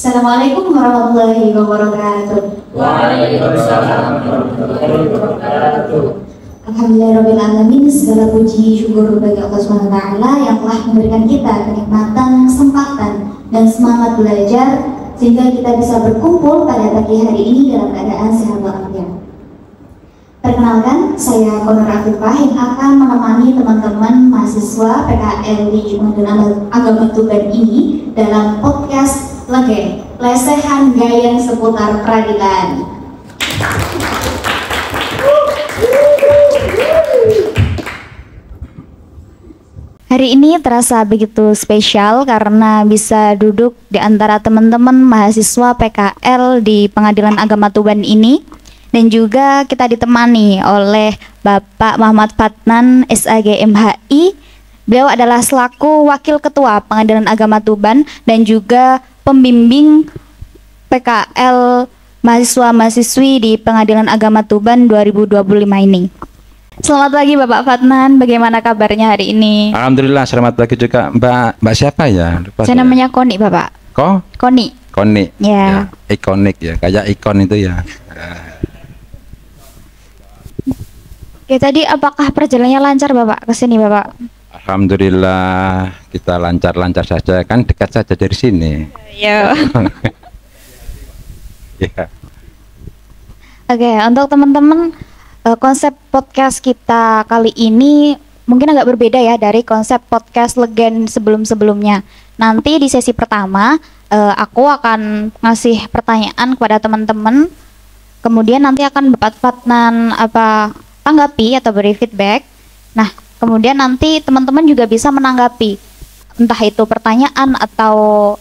Assalamualaikum warahmatullahi wabarakatuh. Waalaikumsalam warahmatullahi wabarakatuh. Alhamdulillahirrabbilalamin, segala puji syukur bagi Allah SWT yang telah memberikan kita kenikmatan, kesempatan, dan semangat belajar sehingga kita bisa berkumpul pada pagi hari ini dalam keadaan sehat walafiat. Perkenalkan, saya Konur Afifah yang akan menemani teman-teman mahasiswa PKL di Pengadilan Agama Tuban ini dalam podcast Lege, Lesehan Gayeng Seputar Peradilan. Hari ini terasa begitu spesial karena bisa duduk di antara teman-teman mahasiswa PKL di Pengadilan Agama Tuban ini. Dan juga kita ditemani oleh Bapak Muhammad Fatnan, SAG MHI. Beliau adalah selaku Wakil Ketua Pengadilan Agama Tuban dan juga pembimbing PKL mahasiswa-mahasiswi di Pengadilan Agama Tuban 2025 ini. Selamat pagi Bapak Fatnan, bagaimana kabarnya hari ini? Alhamdulillah, selamat pagi juga Mbak siapa ya? Lupa saya namanya Koni Bapak. Koni. Ya. Ikonik ya, kayak ikon itu ya. Oke, tadi apakah perjalanannya lancar Bapak ke sini Bapak? Alhamdulillah kita lancar-lancar saja, kan dekat saja dari sini. Iya. Ya. Oke, untuk teman-teman konsep podcast kita kali ini mungkin agak berbeda ya dari konsep podcast Legen sebelum-sebelumnya. Nanti di sesi pertama aku akan ngasih pertanyaan kepada teman-teman, kemudian nanti akan Bapak Fatnan tanggapi atau beri feedback. Nah, kemudian nanti teman-teman juga bisa menanggapi entah itu pertanyaan atau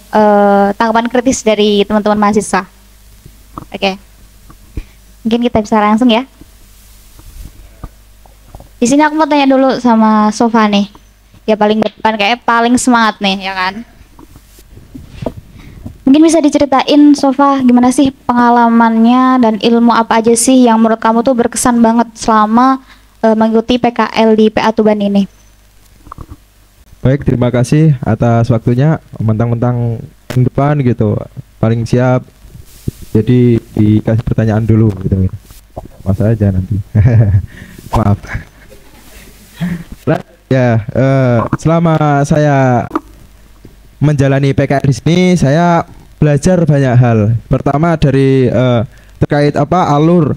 tanggapan kritis dari teman-teman mahasiswa. Oke. Mungkin kita bisa langsung ya. Di sini aku mau tanya dulu sama Sofa nih. Ya paling depan kayak paling semangat nih, ya kan? Mungkin bisa diceritain Sofa gimana sih pengalamannya dan ilmu apa aja sih yang menurut kamu tuh berkesan banget selama mengikuti PKL di PA Tuban ini. Baik, terima kasih atas waktunya. Mentang-mentang depan gitu, paling siap. Jadi dikasih pertanyaan dulu gitu. Masa aja nanti. Maaf. Ya, selama saya menjalani PKL di sini, saya belajar banyak hal. Pertama dari terkait alur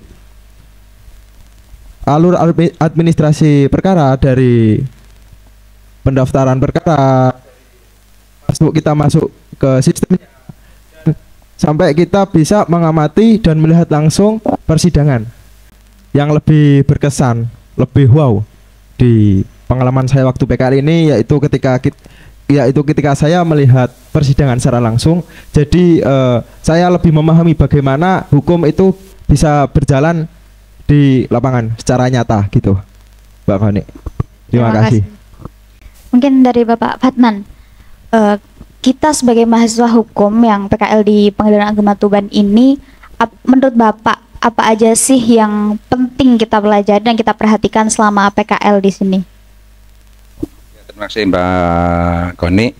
administrasi perkara, dari pendaftaran perkara, kita masuk ke sistemnya, sampai kita bisa mengamati dan melihat langsung persidangan yang lebih berkesan, lebih wow di pengalaman saya waktu PKL ini, yaitu ketika saya melihat persidangan secara langsung. Jadi saya lebih memahami bagaimana hukum itu bisa berjalan di lapangan secara nyata gitu, Mbak Fani. Terima kasih. Mungkin dari Bapak Fatnan, kita sebagai mahasiswa hukum yang PKL di Pengadilan Agama Tuban ini, menurut Bapak apa aja sih yang penting kita pelajari dan kita perhatikan selama PKL di sini? Terima kasih Mbak Koni.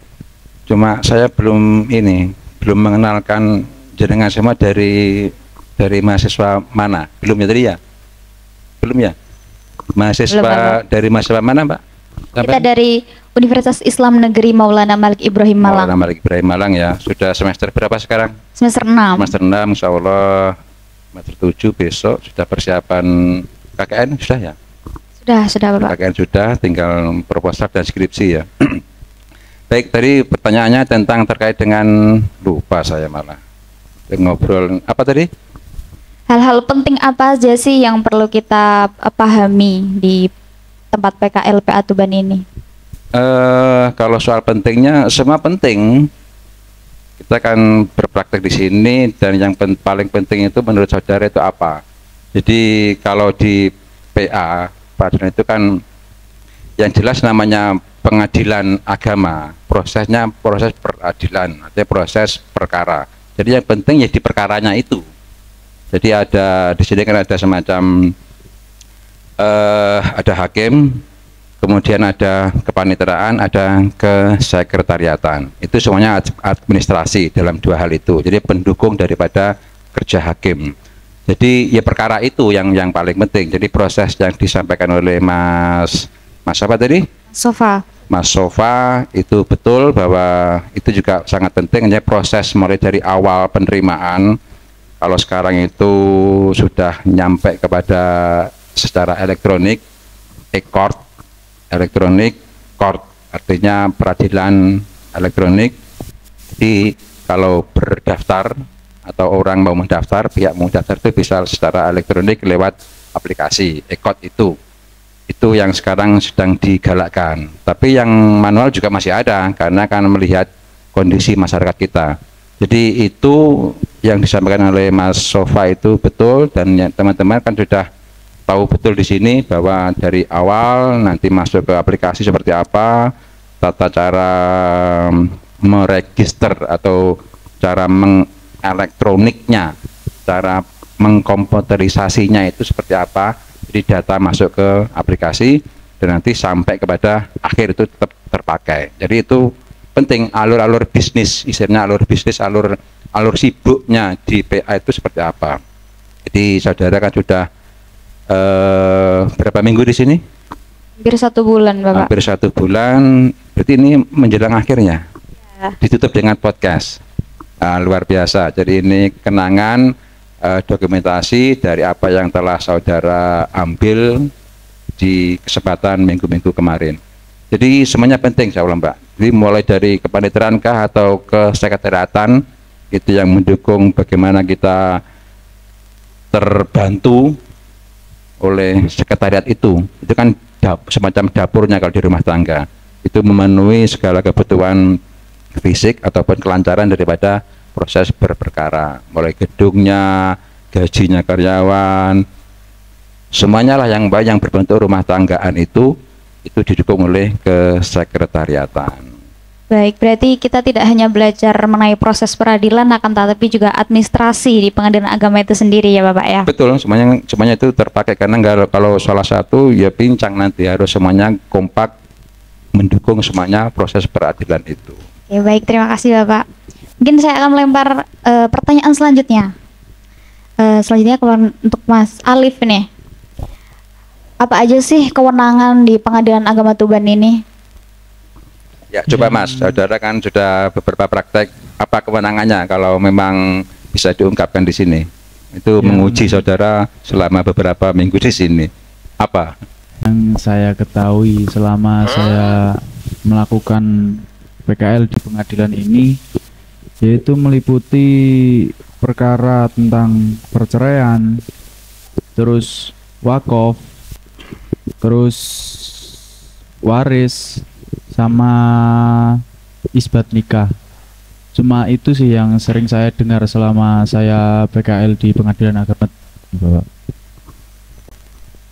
Cuma saya belum mengenalkan jenengan semua dari mahasiswa mana? Belum ya tadi ya? Belum ya? Mahasiswa dari mahasiswa mana Mbak? Kita dari Universitas Islam Negeri Maulana Malik Ibrahim Malang. Maulana Malik Ibrahim Malang ya. Sudah semester berapa sekarang? Semester 6. Semester 6, insya Allah. Semester 7 besok sudah persiapan KKN sudah ya? Sudah Bapak. KKN sudah, tinggal proposal dan skripsi ya. Baik, tadi pertanyaannya tentang terkait dengan, lupa saya malah ngobrol apa tadi? Hal-hal penting apa aja sih yang perlu kita pahami di tempat PKL PA Tuban ini? Kalau soal pentingnya, semua penting. Kita akan berpraktek di sini, dan yang paling penting itu menurut saudara itu apa? Jadi kalau di PA peradilan itu kan yang jelas namanya pengadilan agama, prosesnya proses peradilan, artinya proses perkara. Jadi yang penting ya di perkaranya itu. Jadi ada di sini kan ada semacam ada hakim, kemudian ada kepaniteraan, ada kesekretariatan. Itu semuanya administrasi dalam dua hal itu. Jadi pendukung daripada kerja hakim. Jadi ya perkara itu yang paling penting. Jadi proses yang disampaikan oleh Mas apa tadi? Sofa. Mas Sofa itu betul bahwa itu juga sangat penting. Ya, proses mulai dari awal penerimaan. Kalau sekarang itu sudah nyampe kepada secara elektronik, e-court, elektronik, court artinya peradilan elektronik. Jadi kalau berdaftar atau orang mau mendaftar, pihak mau mendaftar itu bisa secara elektronik lewat aplikasi e-court itu yang sekarang sedang digalakkan. Tapi yang manual juga masih ada karena akan melihat kondisi masyarakat kita. Jadi itu yang disampaikan oleh Mas Sofa itu betul, dan teman-teman kan sudah tahu betul di sini bahwa dari awal nanti masuk ke aplikasi seperti apa, tata cara meregister atau cara mengelektroniknya, cara mengkomputerisasinya itu seperti apa. Jadi data masuk ke aplikasi dan nanti sampai kepada akhir itu tetap terpakai. Jadi itu penting, alur-alur bisnis, istilahnya alur bisnis, alur sibuknya di PA itu seperti apa. Jadi saudara kan sudah berapa minggu di sini? Hampir 1 bulan, Bapak. Hampir 1 bulan, berarti ini menjelang akhirnya. Ya. Ditutup dengan podcast. Luar biasa. Jadi ini kenangan, dokumentasi dari apa yang telah saudara ambil di kesempatan minggu-minggu kemarin. Jadi semuanya penting, saya ulang, Mbak. Jadi mulai dari kepaniteraan kah atau kesekretariatan itu yang mendukung bagaimana kita terbantu oleh sekretariat itu kan semacam dapurnya kalau di rumah tangga. Itu memenuhi segala kebutuhan fisik ataupun kelancaran daripada proses berperkara, mulai gedungnya, gajinya karyawan, semuanya lah yang berbentuk rumah tanggaan itu didukung oleh kesekretariatan. Baik, berarti kita tidak hanya belajar mengenai proses peradilan, akan tetapi juga administrasi di Pengadilan Agama itu sendiri ya Bapak ya? Betul, semuanya itu terpakai, karena kalau salah satu ya pincang, nanti harus semuanya kompak mendukung semuanya proses peradilan itu. Oke, baik, terima kasih Bapak. Mungkin saya akan melempar pertanyaan selanjutnya. Selanjutnya untuk Mas Alif nih. Apa aja sih kewenangan di Pengadilan Agama Tuban ini? Ya, coba Mas, saudara kan sudah beberapa praktek, apa kewenangannya kalau memang bisa diungkapkan di sini? Itu menguji saudara selama beberapa minggu di sini. Apa? Yang saya ketahui selama saya melakukan PKL di pengadilan ini, yaitu meliputi perkara tentang perceraian, terus wakaf, terus waris, sama isbat nikah. Cuma itu sih yang sering saya dengar selama saya PKL di Pengadilan Agama.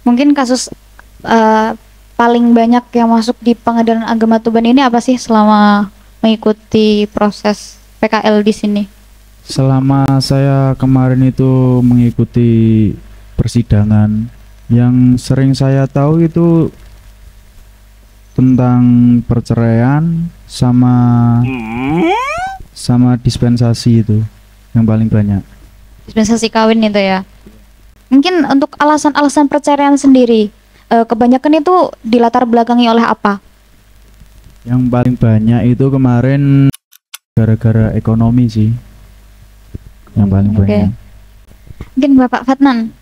Mungkin kasus paling banyak yang masuk di Pengadilan Agama Tuban ini apa sih selama mengikuti proses PKL di sini? Selama saya kemarin itu mengikuti persidangan, yang sering saya tahu itu tentang perceraian sama dispensasi, itu yang paling banyak. Dispensasi kawin itu ya. Mungkin untuk alasan-alasan perceraian sendiri, kebanyakan itu dilatar belakangi oleh apa? Yang paling banyak itu kemarin gara-gara ekonomi sih, yang paling banyak. Mungkin Bapak Fatnan,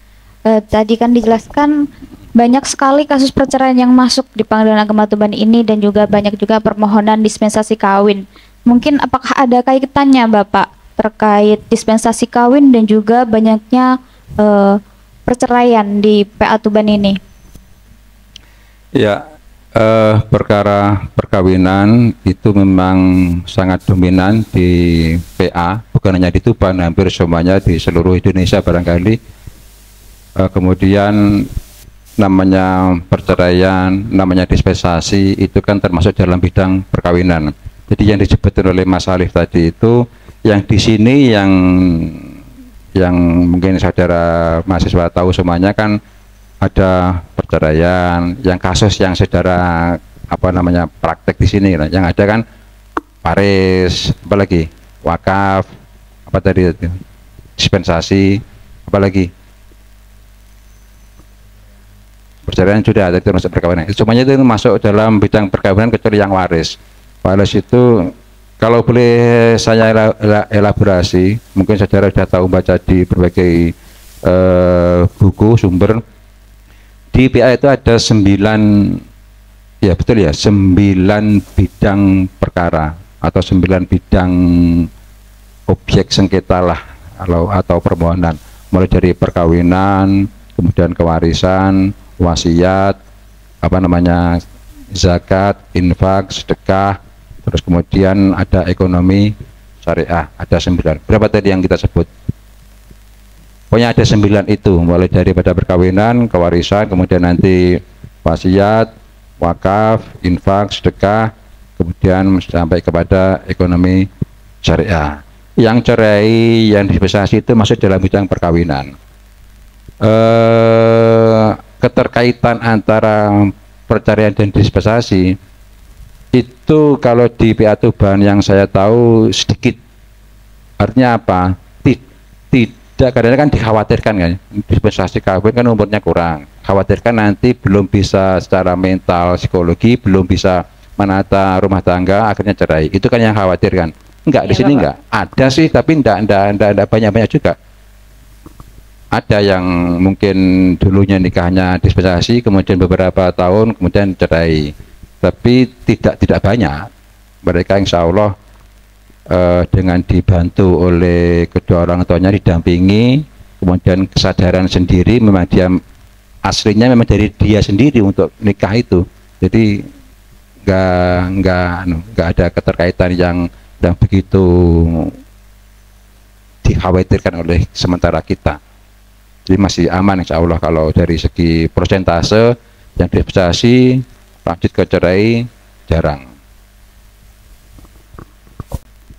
tadi kan dijelaskan banyak sekali kasus perceraian yang masuk di Pengadilan Agama Tuban ini, dan juga banyak juga permohonan dispensasi kawin. Mungkin apakah ada kaitannya Bapak terkait dispensasi kawin dan juga banyaknya perceraian di PA Tuban ini? Ya, perkara perkawinan itu memang sangat dominan di PA, bukan hanya di Tuban, hampir semuanya di seluruh Indonesia barangkali. Kemudian namanya perceraian, namanya dispensasi itu kan termasuk dalam bidang perkawinan. Jadi yang disebutkan oleh Mas Alif tadi itu yang di sini yang mungkin saudara mahasiswa tahu semuanya kan ada perceraian, yang kasus yang saudara apa namanya praktek di sini, yang ada kan waris, apalagi wakaf, apa tadi itu, dispensasi, apalagi perceraian sudah ada termasuk perkawinan. Semuanya itu masuk dalam bidang perkawinan kecuali yang waris. Waris itu kalau boleh saya elaborasi, mungkin saudara sudah tahu baca di berbagai buku sumber. Di PA itu ada 9, ya betul ya, 9 bidang perkara atau 9 bidang objek sengketa lah atau permohonan, mulai dari perkawinan, kemudian kewarisan, wasiat, apa namanya, zakat, infak, sedekah, terus kemudian ada ekonomi syariah, ada 9. Berapa tadi yang kita sebut? Pokoknya ada 9 itu, mulai daripada perkawinan, kewarisan, kemudian nanti wasiat, wakaf, infak, sedekah, kemudian sampai kepada ekonomi syariah. Yang cerai, yang dispensasi itu masuk dalam bidang perkawinan. Keterkaitan antara perceraian dan dispensasi itu kalau di PA Tuban yang saya tahu sedikit. Artinya apa? Tidak, kadang-kadang kan dikhawatirkan kan, dispensasi kawin kan umurnya kurang, khawatirkan nanti belum bisa secara mental, psikologi, belum bisa menata rumah tangga, akhirnya cerai. Itu kan yang khawatir kan? Enggak, di sini enggak. Ada sih, tapi enggak banyak-banyak juga. Ada yang mungkin dulunya nikahnya dispensasi, kemudian beberapa tahun kemudian cerai, tapi tidak banyak. Mereka insya Allah dengan dibantu oleh kedua orang tuanya, didampingi, kemudian kesadaran sendiri, memang dia aslinya memang dari dia sendiri untuk nikah itu. Jadi nggak ada keterkaitan yang begitu dikhawatirkan oleh sementara kita. Jadi masih aman insya Allah kalau dari segi persentase yang dispensasi lanjut ke cerai jarang.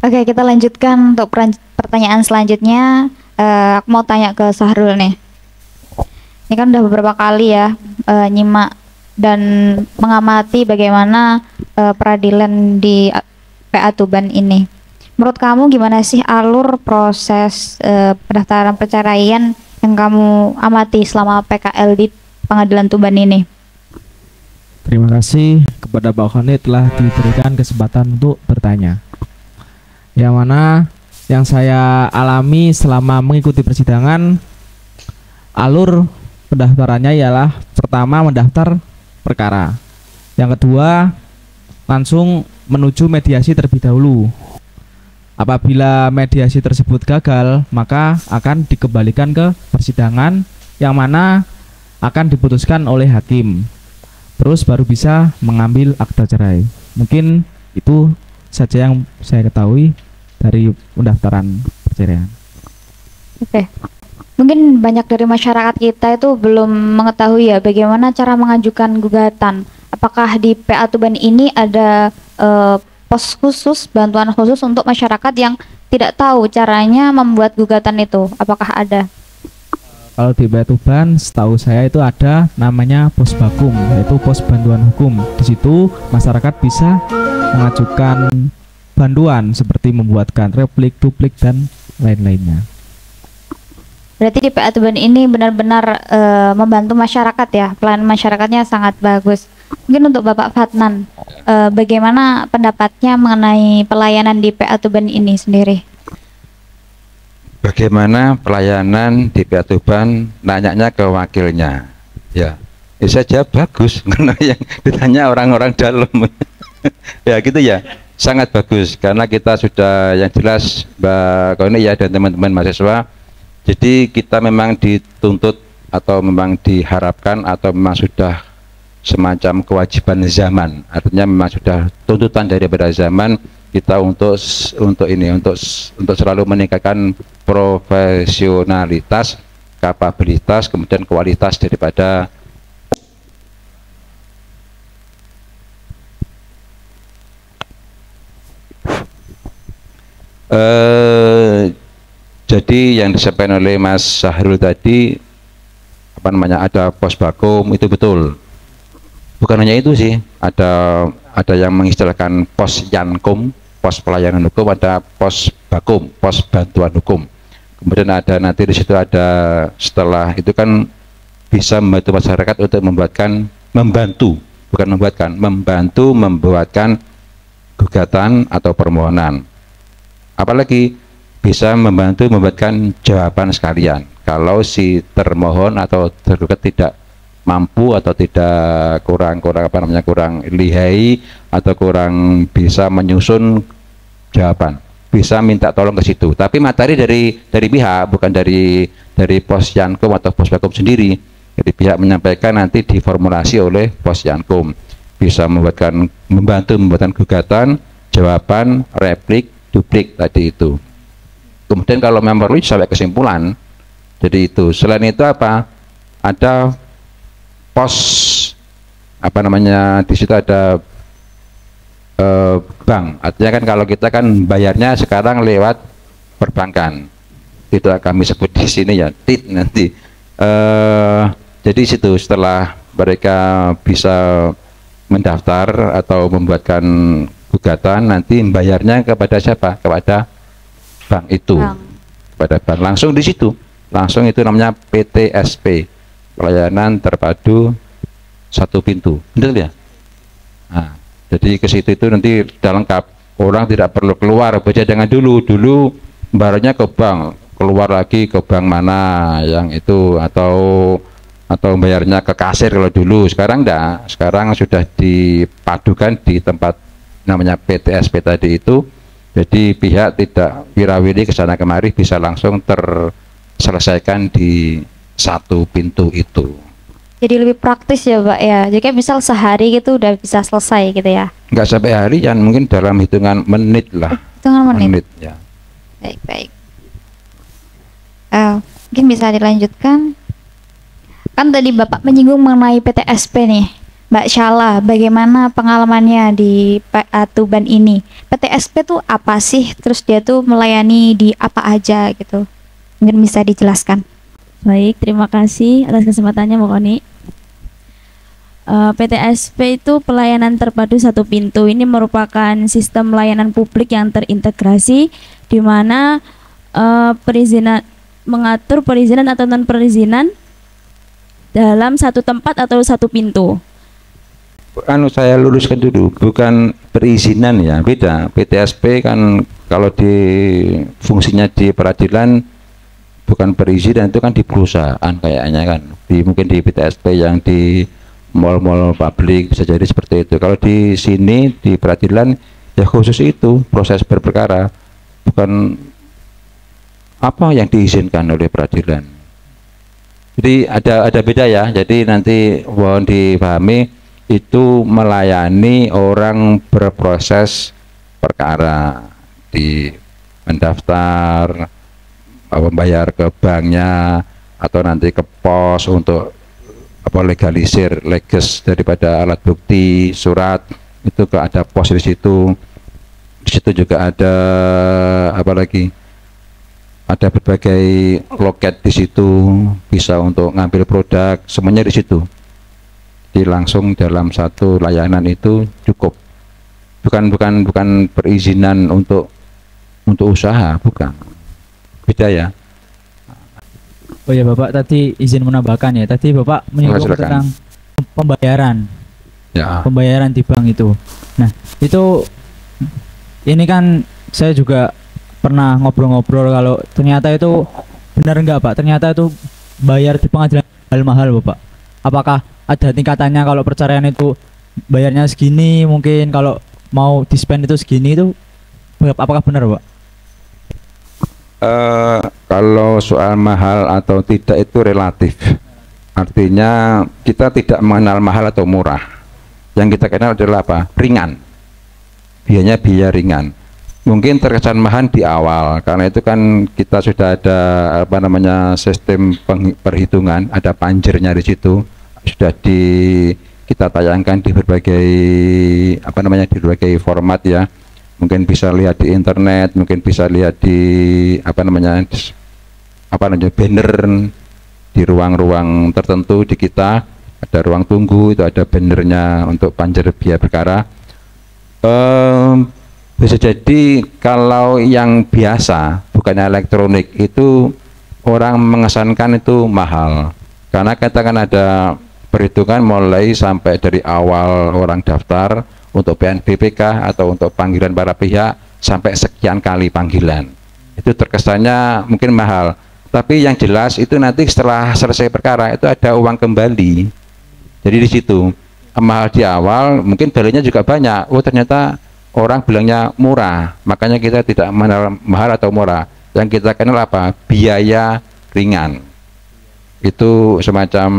Oke, kita lanjutkan untuk pertanyaan selanjutnya. Aku mau tanya ke Sahrul nih. Ini kan udah beberapa kali ya nyimak dan mengamati bagaimana peradilan di PA Tuban ini. Menurut kamu gimana sih alur proses pendaftaran perceraian yang kamu amati selama PKL di Pengadilan Tuban ini? Terima kasih kepada Pak Khani telah diberikan kesempatan untuk bertanya. Yang mana yang saya alami selama mengikuti persidangan, alur pendaftarannya ialah pertama mendaftar perkara, yang kedua langsung menuju mediasi terlebih dahulu. Apabila mediasi tersebut gagal, maka akan dikembalikan ke persidangan yang mana akan diputuskan oleh hakim. Terus baru bisa mengambil akta cerai. Mungkin itu saja yang saya ketahui dari pendaftaran perceraian. Oke. Mungkin banyak dari masyarakat kita itu belum mengetahui ya bagaimana cara mengajukan gugatan. Apakah di PA Tuban ini ada pos khusus, bantuan khusus untuk masyarakat yang tidak tahu caranya membuat gugatan itu? Apakah ada? Kalau di PA Tuban, setahu saya itu ada namanya pos bakum, yaitu pos bantuan hukum. Di situ masyarakat bisa mengajukan bantuan seperti membuatkan replik, duplik, dan lain-lainnya. Berarti di PA Tuban ini benar-benar membantu masyarakat ya, pelayanan masyarakatnya sangat bagus. Mungkin untuk Bapak Fatnan, bagaimana pendapatnya mengenai pelayanan di PA Tuban ini sendiri? Bagaimana pelayanan di PA Tuban, nanyanya ke wakilnya. Ya, saya jawab bagus karena yang ditanya orang-orang dalam. Ya gitu ya, sangat bagus karena kita sudah yang jelas Mbak Koni ya dan teman-teman mahasiswa. Jadi kita memang dituntut atau memang diharapkan atau memang sudah semacam kewajiban zaman. Artinya memang sudah tuntutan daripada zaman kita untuk selalu meningkatkan profesionalitas, kapabilitas, kemudian kualitas daripada jadi yang disampaikan oleh Mas Sahrul tadi, apa namanya, ada pos bakum, itu betul. Bukan hanya itu sih, ada yang mengistilahkan pos yankum, pos pelayanan hukum, ada pos bakum, pos bantuan hukum. Kemudian ada nanti di situ ada, setelah itu kan bisa membantu masyarakat untuk membantu membuatkan gugatan atau permohonan. Apalagi bisa membantu membuatkan jawaban sekalian kalau si termohon atau tergugat tidak mampu atau tidak kurang lihai atau kurang bisa menyusun jawaban, bisa minta tolong ke situ. Tapi materi dari pihak, bukan dari pos yankum atau pos bakum sendiri. Jadi pihak menyampaikan nanti diformulasi oleh pos yankum, bisa membantu membuatkan gugatan, jawaban, replik, duplik tadi itu. Kemudian kalau memang perlu sampai kesimpulan. Jadi itu. Selain itu apa? Ada pos apa namanya, di situ ada bank. Artinya kan kalau kita kan bayarnya sekarang lewat perbankan. Tidak kami sebut di sini ya, TIT nanti. Jadi situ setelah mereka bisa mendaftar atau membuatkan gugatan, nanti bayarnya kepada siapa? Kepada bank itu, pada bank langsung di situ, langsung itu namanya PTSP, pelayanan terpadu satu pintu, betul ya? Nah, jadi ke situ itu nanti sudah lengkap, orang tidak perlu keluar, baca jangan dulu bayarnya ke bank, keluar lagi ke bank mana yang itu, atau bayarnya ke kasir kalau dulu. Sekarang enggak, sekarang sudah dipadukan di tempat namanya PTSP tadi itu. Jadi pihak tidak wirawiri ke sana kemari, bisa langsung terselesaikan di satu pintu itu. Jadi lebih praktis ya Pak ya. Jadi misal sehari gitu udah bisa selesai gitu ya. Enggak sampai hari, kan mungkin dalam hitungan menit lah. Hitungan menit ya. Baik. Mungkin bisa dilanjutkan. Kan tadi Bapak menyinggung mengenai PTSP nih. Mbak Syala, bagaimana pengalamannya di Tuban ini? PTSP tuh apa sih? Terus dia tuh melayani di apa aja gitu? Mungkin bisa dijelaskan. Baik, terima kasih atas kesempatannya Mbak Koni. PTSP itu pelayanan terpadu satu pintu. Ini merupakan sistem layanan publik yang terintegrasi, di mana perizinan, mengatur perizinan atau non perizinan dalam satu tempat atau satu pintu. Saya luruskan dulu, bukan perizinan ya, beda. PTSP kan kalau di fungsinya di peradilan bukan perizinan, itu kan di perusahaan kayaknya kan. Mungkin di PTSP yang di mall-mall publik bisa jadi seperti itu. Kalau di sini di peradilan ya khusus itu proses berperkara, bukan apa yang diizinkan oleh peradilan. Jadi ada beda ya. Jadi nanti mohon dipahami, itu melayani orang berproses perkara, di mendaftar, membayar ke banknya, atau nanti ke pos untuk legalisir leges daripada alat bukti, surat, itu ada pos di situ. Di situ juga ada apa lagi? Ada berbagai loket di situ, bisa untuk ngambil produk, semuanya di situ. Jadi langsung dalam satu layanan itu cukup. Bukan perizinan untuk usaha, bukan. Beda ya. Oh ya Bapak, tadi izin menambahkan ya. Tadi Bapak menyinggung tentang pembayaran. Ya. Pembayaran di bank itu. Nah, itu ini kan saya juga pernah ngobrol-ngobrol kalau ternyata itu benar enggak Pak? Ternyata itu bayar di pengadilan mahal Bapak. Apakah ada tingkatannya, kalau perceraian itu bayarnya segini, mungkin kalau mau di-spend itu segini, itu apakah benar Pak? Kalau soal mahal atau tidak itu relatif. Artinya kita tidak mengenal mahal atau murah. Yang kita kenal adalah apa? Ringan. Biayanya biaya ringan. Mungkin terkesan mahal di awal, karena itu kan kita sudah ada apa namanya sistem perhitungan, ada panjernya di situ, sudah kita tayangkan di berbagai apa namanya, di berbagai format ya. Mungkin bisa lihat di internet, mungkin bisa lihat di apa namanya banner di ruang-ruang tertentu di kita, ada ruang tunggu, itu ada bannernya untuk panjer biaya perkara. Bisa jadi kalau yang biasa bukannya elektronik itu orang mengesankan itu mahal, karena kita kan ada perhitungan mulai sampai dari awal orang daftar untuk PNBPK atau untuk panggilan para pihak sampai sekian kali panggilan, itu terkesannya mungkin mahal, tapi yang jelas itu nanti setelah selesai perkara itu ada uang kembali. Jadi di situ mahal di awal, mungkin dalihnya juga banyak, oh ternyata orang bilangnya murah, makanya kita tidak mengenal mahal atau murah, yang kita kenal apa? Biaya ringan. Itu semacam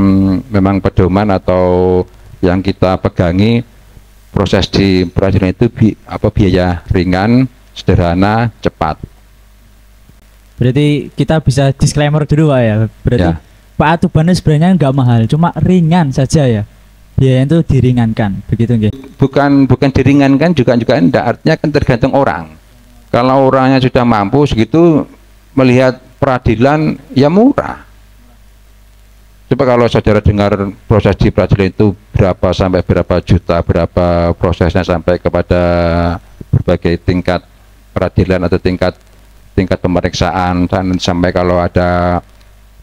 memang pedoman atau yang kita pegangi, proses di peradilan itu biaya ringan, sederhana, cepat. Berarti kita bisa disclaimer dulu Pak ya. Berarti Ya. Pak atubannya sebenarnya nggak mahal, cuma ringan saja ya. Biaya itu diringankan, begitu nggih? Bukan diringankan juga enggak, artinya kan tergantung orang. Kalau orangnya sudah mampu segitu, melihat peradilan ya murah. Coba kalau saudara dengar proses di peradilan itu berapa sampai berapa juta, berapa prosesnya sampai kepada berbagai tingkat peradilan atau tingkat pemeriksaan, dan sampai kalau ada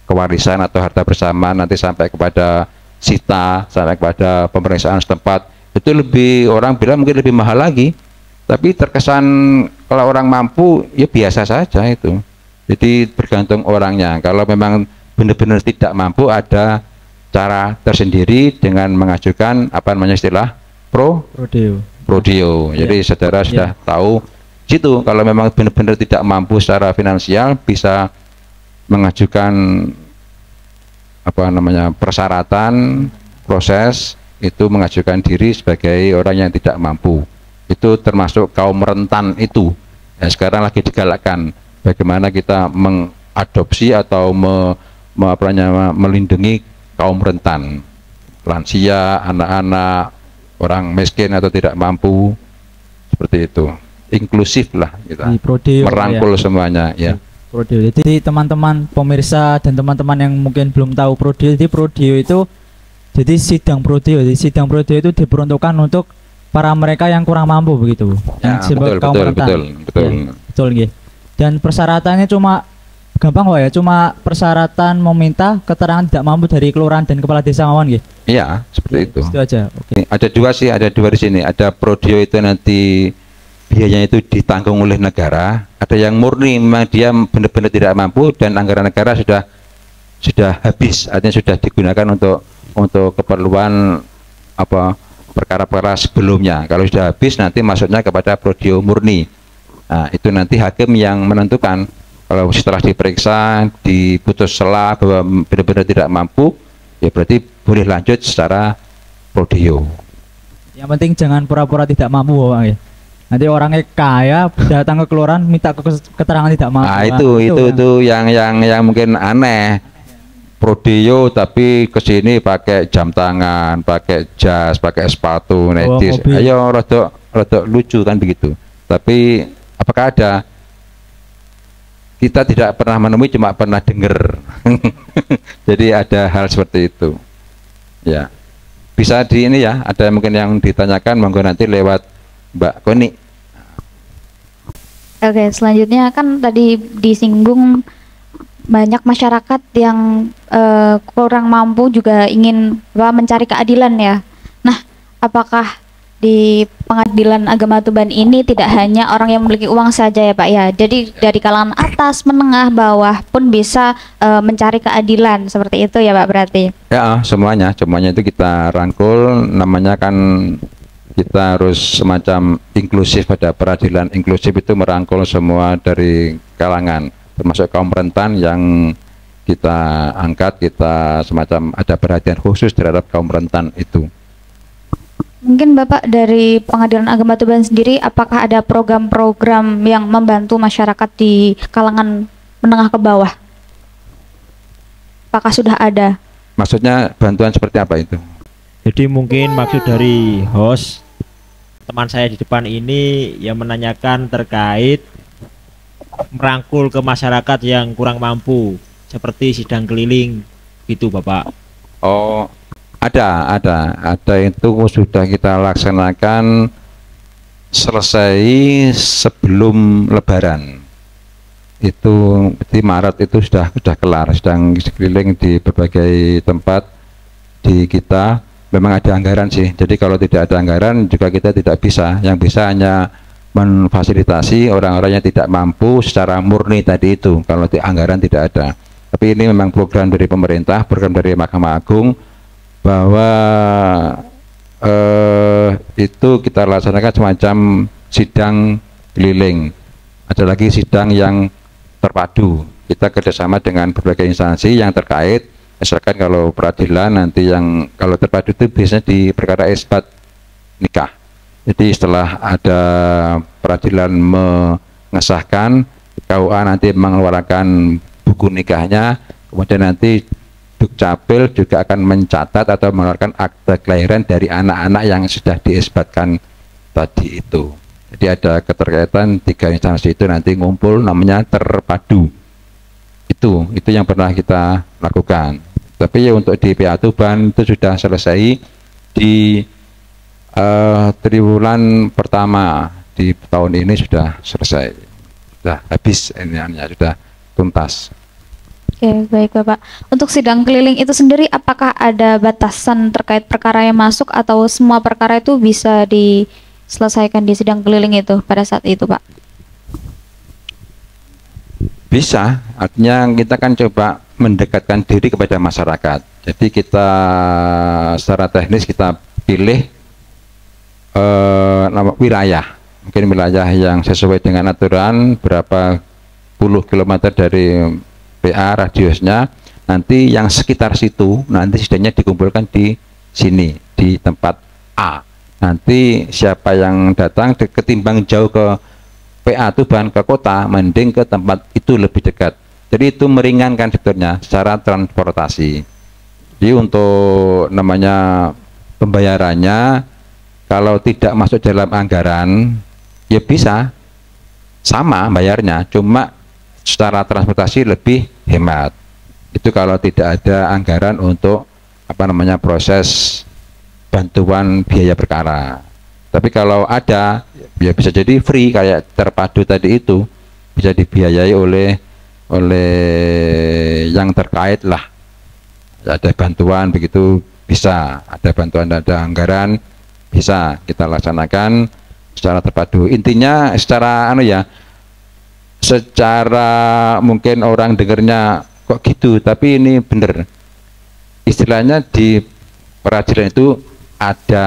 kewarisan atau harta bersama nanti sampai kepada sita, sampai kepada pemeriksaan setempat, itu lebih, orang bilang mungkin lebih mahal lagi, tapi terkesan kalau orang mampu ya biasa saja itu. Jadi bergantung orangnya. Kalau memang benar-benar tidak mampu, ada cara tersendiri dengan mengajukan apa namanya istilah prodeo. Jadi saudara sudah tahu situ, kalau memang benar-benar tidak mampu secara finansial bisa mengajukan apa namanya persyaratan proses itu, mengajukan diri sebagai orang yang tidak mampu. Itu termasuk kaum rentan itu. Ya, sekarang lagi digalakkan bagaimana kita mengadopsi atau melindungi kaum rentan, lansia, anak-anak, orang miskin atau tidak mampu, seperti itu. Inklusif lah kita, merangkul semuanya ya. Prodeo. Jadi teman-teman pemirsa dan teman-teman yang mungkin belum tahu prodeo, jadi prodeo itu jadi sidang prodeo. Jadi sidang prodeo itu diperuntukkan untuk para mereka yang kurang mampu begitu. Ya, betul nggih. Dan persyaratannya cuma gampang ya, cuma persyaratan meminta keterangan tidak mampu dari kelurahan dan kepala desa mawon nggih. Iya, seperti itu. Itu aja. Oke. Ada dua di sini. Ada prodeo itu nanti biayanya itu ditanggung oleh negara, ada yang murni memang dia benar-benar tidak mampu dan anggaran negara sudah habis, artinya sudah digunakan untuk keperluan apa perkara-perkara sebelumnya. Kalau sudah habis nanti masuknya kepada prodeo murni. Nah, itu nanti hakim yang menentukan. Kalau setelah diperiksa diputus sela bahwa benar-benar tidak mampu, ya berarti boleh lanjut secara prodeo. Yang penting jangan pura-pura tidak mampu Pak ya. Nanti orangnya kaya datang ke kelurahan minta keterangan tidak mampu. Nah, itu yang mungkin aneh. Prodeo tapi kesini pakai jam tangan, pakai jas, pakai sepatu, netis. Ayo rodok lucu kan begitu. Tapi apakah ada? Kita tidak pernah menemui, cuma pernah dengar. Jadi ada hal seperti itu. Ya, bisa di ini ya. Ada mungkin yang ditanyakan, monggo nanti lewat Mbak Koni. Oke, selanjutnya kan tadi disinggung banyak masyarakat yang kurang mampu juga ingin mencari keadilan ya. Nah, apakah di Pengadilan Agama Tuban ini tidak hanya orang yang memiliki uang saja ya Pak ya? Jadi dari kalangan atas, menengah, bawah pun bisa mencari keadilan, seperti itu ya Pak berarti? Ya, semuanya itu kita rangkul, namanya kan kita harus semacam inklusif, pada peradilan inklusif itu merangkul semua dari kalangan, termasuk kaum rentan yang kita angkat, kita semacam ada perhatian khusus terhadap kaum rentan itu. Mungkin Bapak dari Pengadilan Agama Tuban sendiri, apakah ada program-program yang membantu masyarakat di kalangan menengah ke bawah? Apakah sudah ada? Maksudnya bantuan seperti apa itu? Jadi mungkin maksud dari host teman saya di depan ini yang menanyakan terkait merangkul ke masyarakat yang kurang mampu, seperti sidang keliling gitu Bapak. Oh, ada itu sudah kita laksanakan selesai sebelum Lebaran. Itu di Maret itu sudah kelar, sedang keliling di berbagai tempat di kita. Memang ada anggaran sih, jadi kalau tidak ada anggaran juga kita tidak bisa, yang bisa hanya memfasilitasi orang-orang yang tidak mampu secara murni tadi itu, kalau anggaran tidak ada. Tapi ini memang program dari pemerintah, program dari Mahkamah Agung, bahwa itu kita laksanakan semacam sidang keliling. Ada lagi sidang yang terpadu, kita kerjasama dengan berbagai instansi yang terkait. Misalkan kalau peradilan nanti yang kalau terpadu itu biasanya di perkara isbat nikah. Jadi setelah ada peradilan mengesahkan, KUA nanti mengeluarkan buku nikahnya, kemudian nanti Dukcapil juga akan mencatat atau mengeluarkan akte kelahiran dari anak-anak yang sudah diisbatkan tadi itu. Jadi ada keterkaitan tiga instansi itu nanti ngumpul, namanya terpadu. Itu yang pernah kita lakukan. Tapi ya untuk di PA Tuban itu sudah selesai di triwulan pertama di tahun ini, sudah selesai, sudah habis, ini sudah tuntas. Oke, baik Bapak. Untuk sidang keliling itu sendiri, apakah ada batasan terkait perkara yang masuk atau semua perkara itu bisa diselesaikan di sidang keliling itu pada saat itu, Pak? Bisa, artinya kita kan coba mendekatkan diri kepada masyarakat. Jadi kita secara teknis kita pilih wilayah, mungkin wilayah yang sesuai dengan aturan, berapa puluh kilometer dari PA radiusnya, nanti yang sekitar situ nanti sidangnya dikumpulkan di sini, di tempat A. Nanti siapa yang datang ketimbang jauh ke PA Tuban ke kota, mending ke tempat itu lebih dekat. Jadi itu meringankan sebetulnya secara transportasi. Jadi untuk namanya pembayarannya, kalau tidak masuk dalam anggaran, ya bisa sama bayarnya, cuma secara transportasi lebih hemat. Itu kalau tidak ada anggaran untuk proses bantuan biaya perkara. Tapi kalau ada, ya bisa jadi free, kayak terpadu tadi itu bisa dibiayai oleh yang terkait lah. Ada bantuan begitu, bisa ada bantuan, ada anggaran, bisa kita laksanakan secara terpadu. Intinya secara secara mungkin orang dengarnya kok gitu, tapi ini bener. Istilahnya di peradilan itu ada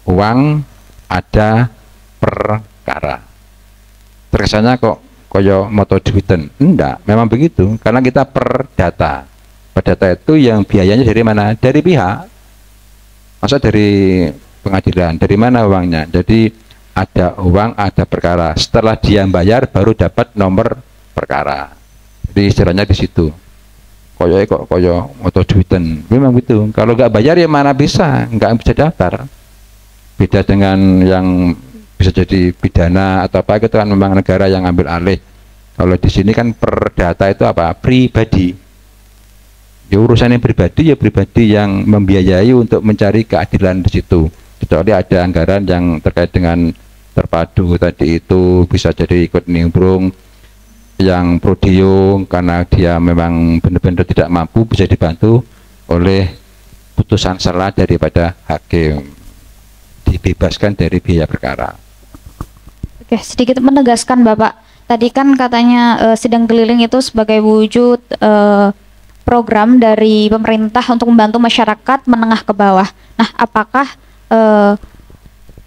uang, ada perkara. Terkesannya kok koyo moto duiten. Enggak, memang begitu, karena kita per data. Per data itu yang biayanya dari mana? Dari pihak. Masa dari pengadilan, dari mana uangnya? Jadi ada uang, ada perkara. Setelah dia bayar baru dapat nomor perkara. Jadi istilahnya di situ. Koyo moto duiten. Memang begitu. Kalau nggak bayar ya mana bisa, nggak bisa daftar. Beda dengan yang bisa jadi pidana atau apa, itu kan memang negara yang ambil alih. Kalau di sini kan perdata itu apa? Pribadi. Ya urusannya pribadi, ya pribadi yang membiayai untuk mencari keadilan di situ. Kecuali ada anggaran yang terkait dengan terpadu tadi itu, bisa jadi ikut nimbrung yang prodio karena dia memang benar-benar tidak mampu, bisa dibantu oleh putusan sela daripada hakim, dibebaskan dari biaya perkara. Oke, sedikit menegaskan Bapak, tadi kan katanya sidang keliling itu sebagai wujud program dari pemerintah untuk membantu masyarakat menengah ke bawah. Nah, apakah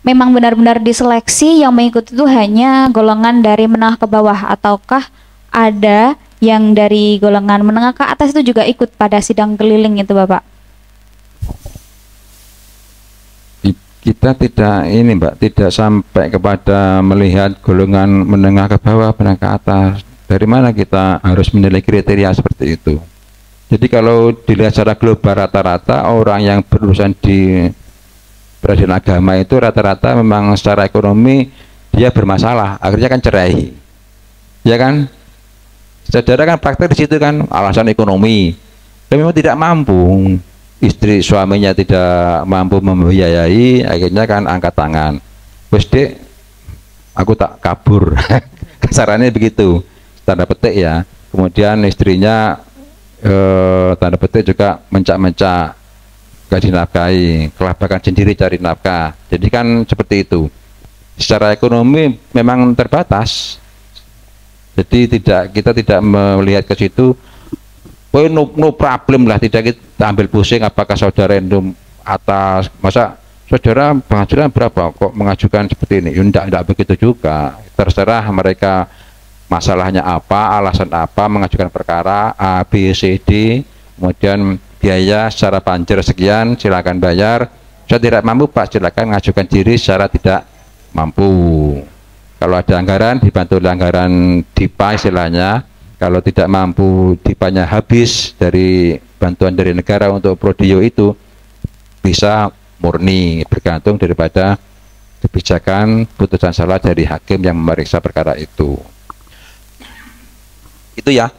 memang benar-benar diseleksi yang mengikuti itu hanya golongan dari menengah ke bawah, ataukah ada yang dari golongan menengah ke atas itu juga ikut pada sidang keliling itu, Bapak? Kita tidak tidak sampai kepada melihat golongan menengah ke bawah, menengah ke atas. Dari mana kita harus menilai kriteria seperti itu? Jadi kalau dilihat secara global, rata-rata orang yang berurusan di peradilan agama itu rata-rata memang secara ekonomi dia bermasalah, akhirnya kan cerai, ya kan? Saudara kan praktek di situ kan alasan ekonomi, dan memang tidak mampu, istri suaminya tidak mampu membiayai, akhirnya kan angkat tangan, wes dek aku tak kabur. Kasarannya begitu, tanda petik ya. Kemudian istrinya tanda petik juga mencak-mencak, gak dinafkahi, kelabakan sendiri cari nafkah. Jadi kan seperti itu. Secara ekonomi memang terbatas. Jadi kita tidak melihat ke situ. Oh, no problem lah, tidak kita ambil pusing apakah saudara itu atas, masa saudara pengajuan berapa kok mengajukan seperti ini. Tidak begitu juga. Terserah mereka masalahnya apa, alasan apa, mengajukan perkara A, B, C, D, kemudian biaya secara banjir sekian, silakan bayar. Saya tidak mampu Pak, silakan mengajukan diri secara tidak mampu. Kalau ada anggaran, dibantu anggaran DIPA istilahnya. Kalau tidak mampu, DIPA-nya habis dari bantuan dari negara untuk prodio itu, bisa murni, bergantung daripada kebijakan putusan salah dari hakim yang memeriksa perkara itu. Itu ya.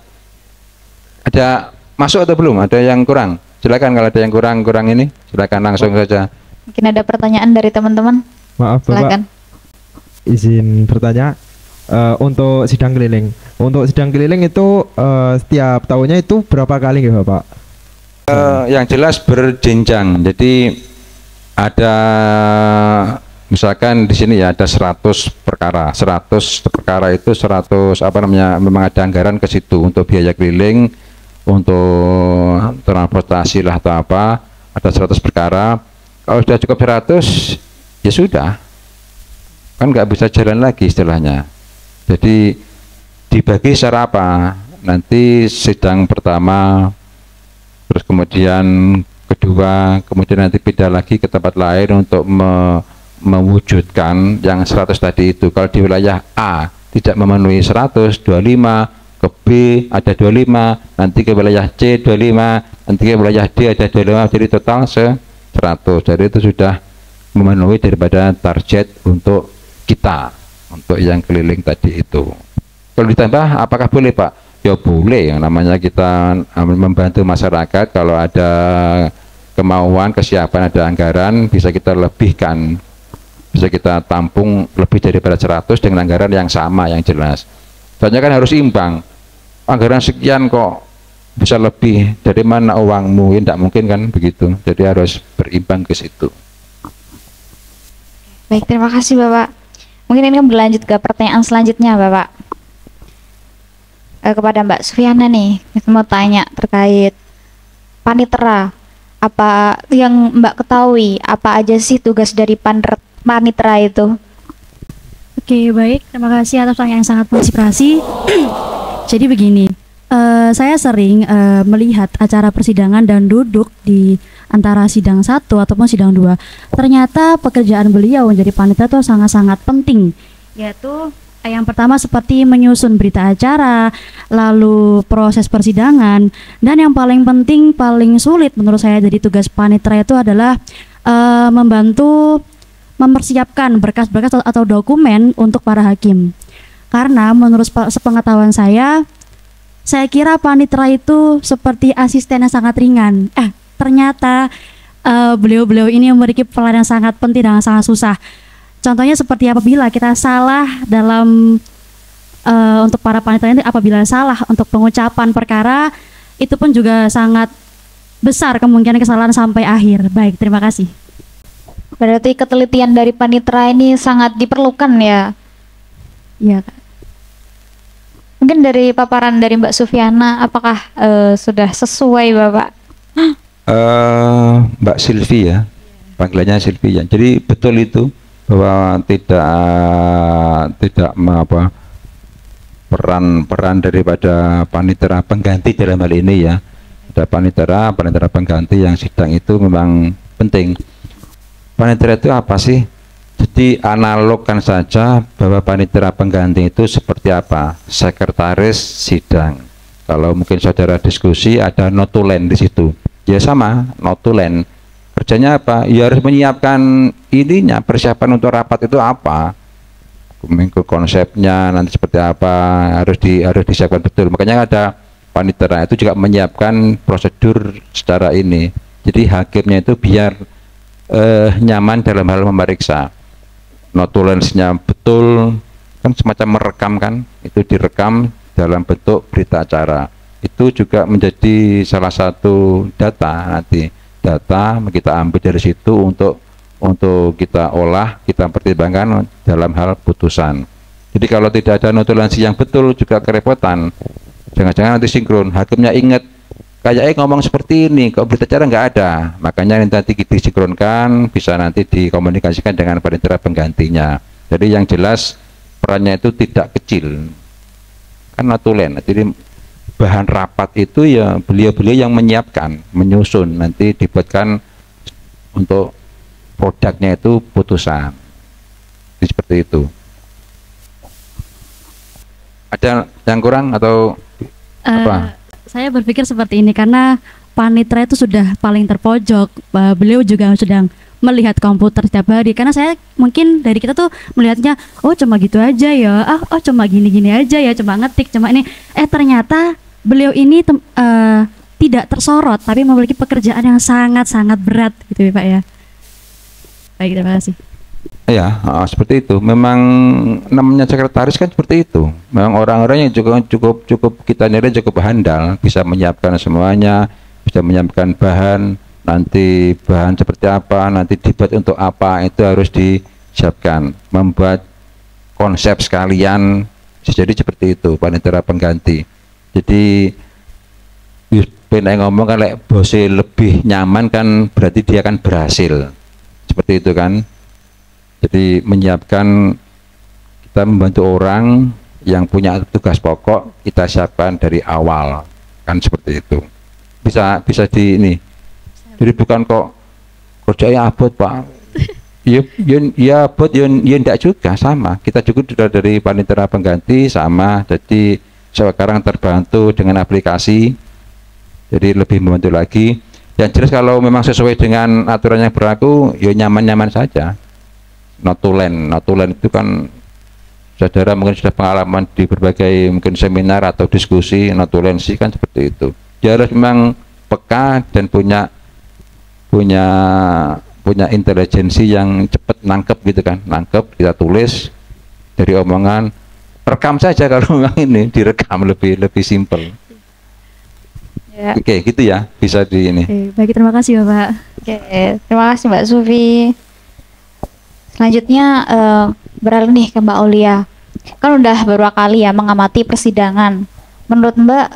Ada masuk atau belum? Ada yang kurang? Silakan kalau ada yang kurang ini, silakan langsung saja. Mungkin ada pertanyaan dari teman-teman. Maaf Silakan. Bapak, izin bertanya. Untuk sidang keliling, itu setiap tahunnya itu berapa kali nggih Bapak? Yang jelas berjenjang. Jadi ada misalkan di sini ya ada 100 perkara. 100 perkara itu 100 apa namanya, memang ada anggaran ke situ untuk biaya keliling, untuk transportasi lah atau apa, ada 100 perkara. Kalau sudah cukup 100 ya sudah, kan nggak bisa jalan lagi istilahnya. Jadi dibagi secara apa? Nanti sidang pertama, terus kemudian kedua, kemudian nanti pindah lagi ke tempat lain untuk mewujudkan yang 100 tadi itu. Kalau di wilayah A tidak memenuhi 100, 25, ke B ada 25, nanti ke wilayah C 25, nanti ke wilayah D ada 25, jadi total 100. Jadi itu sudah memenuhi daripada target untuk kita, untuk yang keliling tadi itu. Kalau ditambah apakah boleh Pak? Ya boleh, yang namanya kita membantu masyarakat. Kalau ada kemauan, kesiapan, ada anggaran, bisa kita lebihkan, bisa kita tampung lebih daripada 100 dengan anggaran yang sama, yang jelas. Soalnya kan harus imbang, anggaran sekian kok bisa lebih, dari mana uangmu? Ya tidak mungkin kan begitu, jadi harus berimbang ke situ. Baik, terima kasih Bapak. Mungkin ini berlanjut ke pertanyaan selanjutnya Bapak. Kepada Mbak Sufiana nih, kita mau tanya terkait panitera. Apa yang Mbak ketahui, apa aja sih tugas dari panitera itu? Oke, baik. Terima kasih atas pertanyaan yang sangat menginspirasi. Jadi begini, saya sering melihat acara persidangan dan duduk di antara sidang 1 ataupun sidang 2. Ternyata pekerjaan beliau menjadi panitia itu sangat-sangat penting, yaitu yang pertama seperti menyusun berita acara, lalu proses persidangan, dan yang paling penting, paling sulit menurut saya jadi tugas panitera itu adalah membantu mempersiapkan berkas-berkas atau dokumen untuk para hakim. Karena menurut sepengetahuan saya kira panitera itu seperti asisten yang sangat ringan. Ternyata beliau-beliau ini memiliki peran yang sangat penting dan sangat susah. Contohnya seperti apabila kita salah dalam untuk para panitera ini, apabila salah untuk pengucapan perkara, itu pun juga sangat besar kemungkinan kesalahan sampai akhir. Baik, terima kasih. Berarti ketelitian dari panitera ini sangat diperlukan ya? Iya, Kak. Mungkin dari paparan dari Mbak Sufiana, apakah sudah sesuai Bapak? Mbak Silvi ya, panggilannya Silvi ya. Jadi betul itu bahwa tidak peran daripada panitera pengganti dalam hal ini ya. Ada panitera pengganti yang sidang itu memang penting. Panitera itu apa sih? Jadi analogkan saja bahwa panitera pengganti itu seperti apa? Sekretaris sidang. Kalau mungkin saudara diskusi ada notulen di situ. Ya sama, notulen. Kerjanya apa? Ya harus menyiapkan ininya, persiapan untuk rapat itu apa? Konsepnya nanti seperti apa, harus disiapkan betul. Makanya ada panitera itu juga menyiapkan prosedur secara ini. Jadi hakimnya itu biar nyaman dalam hal memeriksa. Notulensnya betul, kan semacam merekam kan, itu direkam dalam bentuk berita acara. Itu juga menjadi salah satu data nanti. Data kita ambil dari situ untuk kita olah, kita pertimbangkan dalam hal putusan. Jadi kalau tidak ada notulensi yang betul juga kerepotan. Jangan-jangan nanti sinkron, hakimnya ingat kayaknya ngomong seperti ini, kok berita acara nggak ada. Makanya nanti disinkronkan, bisa nanti dikomunikasikan dengan panitera penggantinya. Jadi yang jelas perannya itu tidak kecil, kan notulen. Jadi bahan rapat itu ya beliau-beliau yang menyiapkan, menyusun, nanti dibuatkan untuk produknya itu putusan. Jadi seperti itu. Ada yang kurang atau apa? Saya berpikir seperti ini karena panitera itu sudah paling terpojok. Beliau juga sedang melihat komputer setiap hari. Karena saya mungkin dari kita tuh melihatnya, oh cuma gitu aja ya, oh cuma gini-gini aja ya, cuma ngetik, cuma ini. Ternyata beliau ini tidak tersorot, tapi memiliki pekerjaan yang sangat-sangat berat, gitu ya Pak ya. Baik, terima kasih. Ya, seperti itu. Memang namanya sekretaris kan seperti itu. Memang orang-orang yang cukup kita nilai cukup handal, bisa menyiapkan semuanya, bisa menyiapkan bahan, nanti bahan seperti apa, nanti dibuat untuk apa, itu harus disiapkan. Membuat konsep sekalian, jadi seperti itu panitera pengganti. Jadi pengen ngomong kan bosnya lebih nyaman kan berarti dia kan berhasil. Seperti itu kan. Jadi menyiapkan, kita membantu orang yang punya tugas pokok, kita siapkan dari awal, kan seperti itu. Bisa di ini. Jadi bukan kok kerjanya abot Pak. Ya abot, ya enggak juga, sama. Kita juga sudah dari panitera pengganti sama. Jadi sekarang terbantu dengan aplikasi, jadi lebih membantu lagi. Yang jelas kalau memang sesuai dengan aturan yang berlaku, ya nyaman-nyaman saja. Notulen itu kan saudara mungkin sudah pengalaman di berbagai mungkin seminar atau diskusi notulensi kan seperti itu. Dia harus memang peka dan punya intelijensi yang cepat nangkep gitu kan, nangkep, kita tulis dari omongan, rekam saja kalau memang ini direkam lebih simpel. Ya. Oke, gitu ya, bisa di ini. Baik, terima kasih Bapak. Terima kasih Mbak Sufi. Selanjutnya beralih nih ke Mbak Aulia. Kan udah beberapa kali ya mengamati persidangan. Menurut Mbak,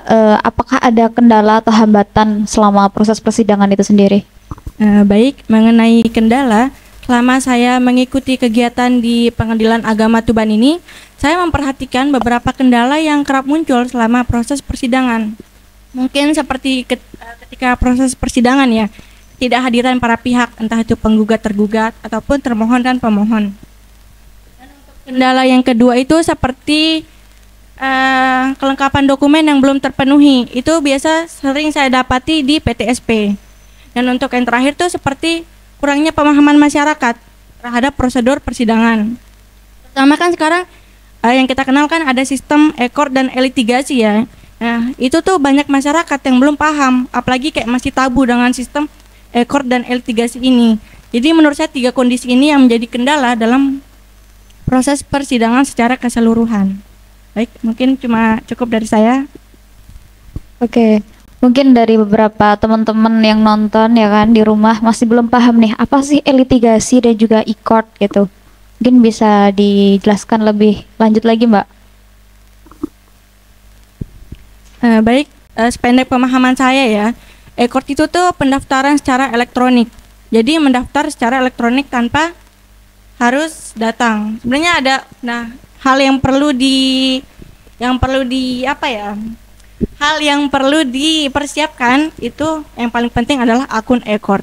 apakah ada kendala atau hambatan selama proses persidangan itu sendiri? Baik, mengenai kendala, selama saya mengikuti kegiatan di Pengadilan Agama Tuban ini, saya memperhatikan beberapa kendala yang kerap muncul selama proses persidangan. Mungkin seperti ketika proses persidangan ya, tidak hadiran para pihak, entah itu penggugat, tergugat, ataupun termohon dan pemohon. Dan untuk kendala yang kedua itu seperti kelengkapan dokumen yang belum terpenuhi. Itu biasa sering saya dapati di PTSP. Dan untuk yang terakhir itu seperti kurangnya pemahaman masyarakat terhadap prosedur persidangan. Pertama kan sekarang yang kita kenal kan ada sistem ekor dan elitigasi ya. Nah, itu tuh banyak masyarakat yang belum paham, apalagi kayak masih tabu dengan sistem ekor dan elitigasi ini. Jadi menurut saya 3 kondisi ini yang menjadi kendala dalam proses persidangan secara keseluruhan. Baik, mungkin cuma cukup dari saya. Oke, mungkin dari beberapa teman-teman yang nonton ya kan di rumah masih belum paham nih apa sih elitigasi dan juga e-court gitu. Mungkin bisa dijelaskan lebih lanjut lagi Mbak. Baik, sependek pemahaman saya ya, e-court itu tuh pendaftaran secara elektronik. Jadi mendaftar secara elektronik tanpa harus datang. Sebenarnya ada hal yang perlu dipersiapkan itu yang paling penting adalah akun e-court.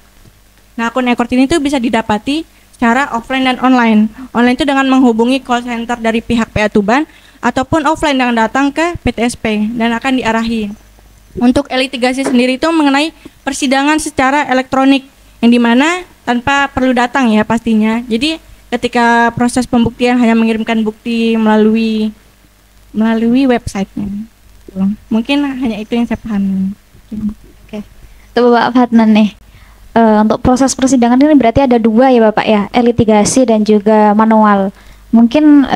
Nah, akun e-court ini tuh bisa didapati secara offline dan online. Online itu dengan menghubungi call center dari pihak PA Tuban ataupun offline dengan datang ke PTSP dan akan diarahi. Untuk elitigasi sendiri itu mengenai persidangan secara elektronik yang dimana tanpa perlu datang ya pastinya. Jadi ketika proses pembuktian hanya mengirimkan bukti melalui websitenya. Mungkin hanya itu yang saya pahami. Itu Bapak Fadnan nih. Untuk proses persidangan ini berarti ada dua ya Bapak ya, litigasi dan juga manual. Mungkin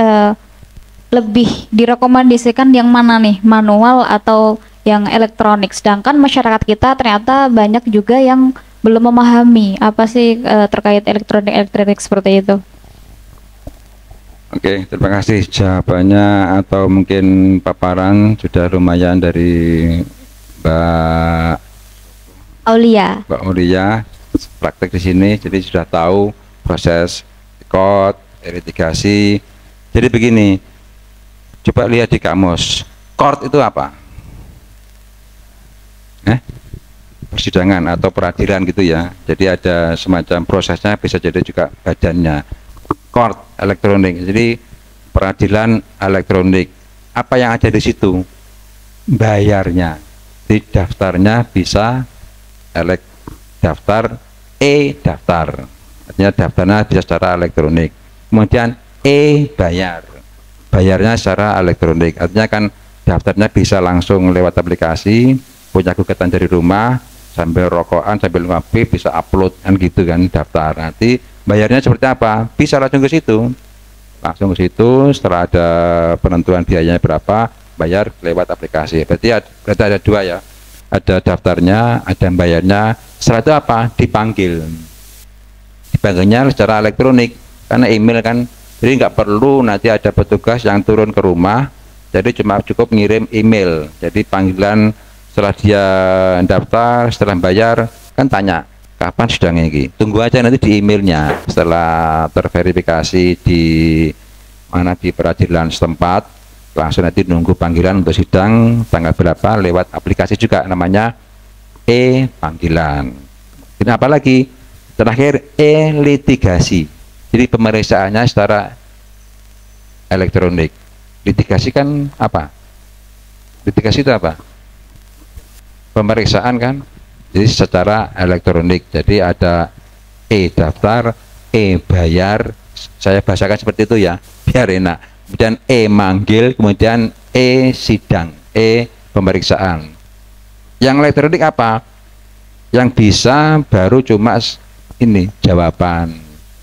lebih direkomendasikan yang mana nih, manual atau yang elektronik? Sedangkan masyarakat kita ternyata banyak juga yang belum memahami apa sih terkait elektronik seperti itu. Oke, terima kasih jawabannya atau mungkin paparan sudah lumayan dari Mbak Aulia praktek di sini, jadi sudah tahu proses court, litigasi. Jadi begini, coba lihat di kamus, court itu apa? Persidangan atau peradilan gitu ya. Jadi ada semacam prosesnya, bisa jadi juga badannya. Court elektronik, jadi peradilan elektronik. Apa yang ada di situ? Bayarnya. Di daftarnya bisa daftar daftar. Artinya daftarnya bisa secara elektronik. Kemudian bayar. Bayarnya secara elektronik. Artinya kan daftarnya bisa langsung lewat aplikasi, punya gugatan dari rumah, sambil rokokan, sambil ngopi, bisa upload kan gitu kan daftar. Nanti bayarnya seperti apa? Bisa langsung ke situ. Langsung ke situ, setelah ada penentuan biayanya berapa, bayar lewat aplikasi. Berarti ada dua ya. Ada daftarnya, ada bayarnya. Setelah itu apa? Dipanggil. Dipanggilnya secara elektronik, karena email kan. Jadi nggak perlu nanti ada petugas yang turun ke rumah. Jadi cuma cukup ngirim email. Jadi panggilan setelah dia daftar, setelah bayar, kan tanya kapan sidangnya ini. Tunggu aja nanti di emailnya. Setelah terverifikasi di mana di peradilan setempat, langsung nanti nunggu panggilan untuk sidang tanggal berapa lewat aplikasi juga, namanya panggilan. Dan apalagi terakhir litigasi. Jadi pemeriksaannya secara elektronik. Litigasi kan apa? Litigasi itu apa? Pemeriksaan kan, jadi secara elektronik. Jadi ada daftar, bayar, saya bahasakan seperti itu ya biar enak. Kemudian manggil, kemudian sidang, pemeriksaan. Yang elektronik apa? Yang bisa baru cuma ini jawaban.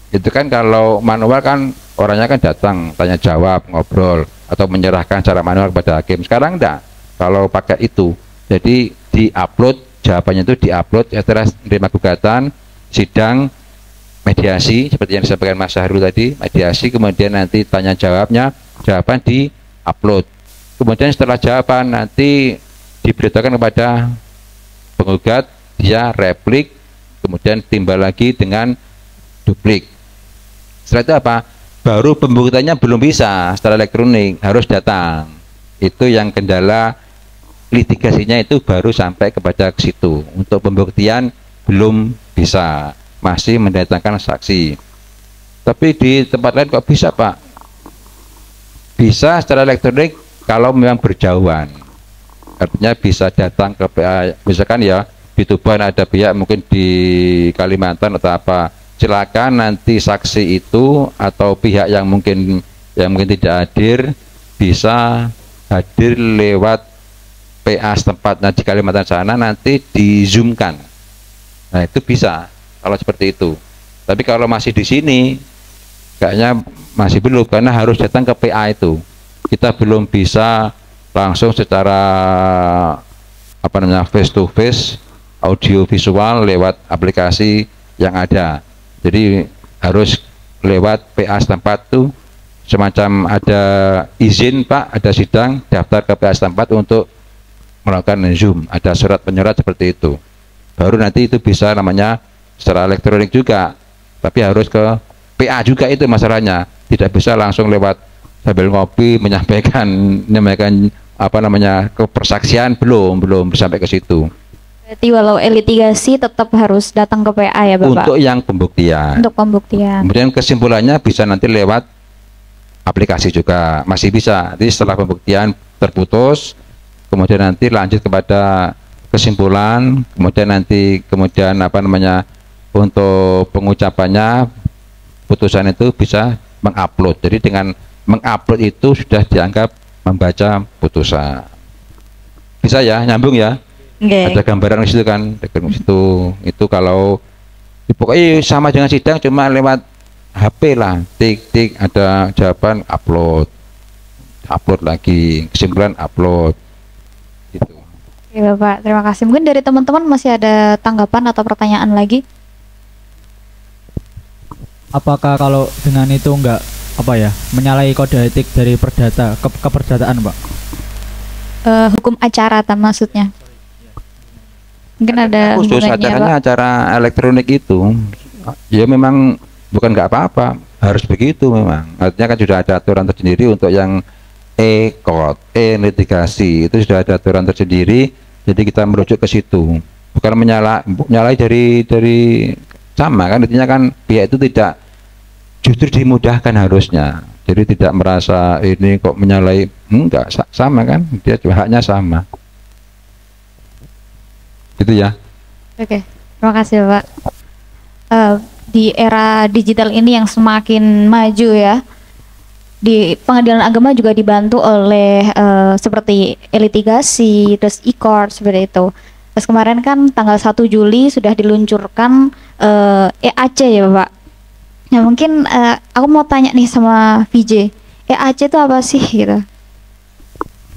Itu kan kalau manual kan orangnya kan datang tanya jawab, ngobrol, atau menyerahkan secara manual kepada hakim. Sekarang enggak, kalau pakai itu jadi di-upload, jawabannya itu di-upload setelah menerima gugatan, sidang, mediasi seperti yang disampaikan Mas Syahrul tadi, mediasi, kemudian nanti tanya jawabnya, jawaban di-upload. Kemudian setelah jawaban nanti diberitakan kepada penggugat, dia replik, kemudian timbal lagi dengan duplik. Setelah itu apa? Baru pembuktiannya belum bisa secara elektronik, harus datang. Itu yang kendala litigasinya, itu baru sampai kepada ke situ. Untuk pembuktian belum bisa, masih mendatangkan saksi. Tapi di tempat lain kok bisa Pak? Bisa secara elektronik kalau memang berjauhan. Artinya bisa datang ke PA, misalkan ya di Tuban ada pihak mungkin di Kalimantan atau apa, silakan nanti saksi itu atau pihak yang mungkin tidak hadir bisa hadir lewat PA setempat. Nah di Kalimantan sana nanti di-zoomkan. Nah itu bisa kalau seperti itu. Tapi kalau masih di sini kayaknya masih belum, karena harus datang ke PA itu. Kita belum bisa langsung secara face to face, audio visual lewat aplikasi yang ada. Jadi harus lewat PA setempat tuh, semacam ada izin Pak, ada sidang, daftar ke PA setempat untuk melakukan Zoom, ada surat penyurat seperti itu. Baru nanti itu bisa namanya secara elektronik juga, tapi harus ke PA juga, itu masalahnya. Tidak bisa langsung lewat sambil ngopi menyampaikan kepersaksian, belum sampai ke situ. Berarti walau litigasi tetap harus datang ke PA ya Bapak? Untuk yang pembuktian. Untuk pembuktian. Kemudian kesimpulannya bisa nanti lewat aplikasi juga, masih bisa. Jadi setelah pembuktian terputus, kemudian nanti lanjut kepada kesimpulan, kemudian untuk pengucapannya, putusan itu bisa mengupload. Jadi dengan mengupload itu sudah dianggap membaca putusan. Bisa ya, nyambung ya. Ada gambaran di situ kan, di situ. Itu kalau pokoknya sama dengan sidang, cuma lewat HP lah, tik ada jawaban, upload lagi, kesimpulan upload gitu. Oke Bapak, terima kasih. Mungkin dari teman-teman masih ada tanggapan atau pertanyaan lagi? Apakah kalau dengan itu enggak menyalahi kode etik dari perdata keperdataan, Pak? Hukum acara maksudnya? Mungkin ada khusus hubungannya, acaranya Pak? acara elektronik itu ya memang bukan nggak apa-apa, harus begitu memang. Artinya kan sudah ada aturan tersendiri untuk yang e-court, e-litigasi itu sudah ada aturan tersendiri, jadi kita merujuk ke situ. Bukan menyalahi dari sama kan, intinya kan pihak itu tidak, justru dimudahkan harusnya. Jadi tidak merasa ini kok menyalahi, enggak, sama kan, dia haknya sama. Gitu ya. Oke, terima kasih Pak. Di era digital ini yang semakin maju ya, di pengadilan agama juga dibantu oleh seperti e-litigasi, terus e-court seperti itu. Terus kemarin kan tanggal 1 Juli sudah diluncurkan EAC ya Pak. Nah mungkin aku mau tanya nih sama VJ, EAC itu apa sih gitu?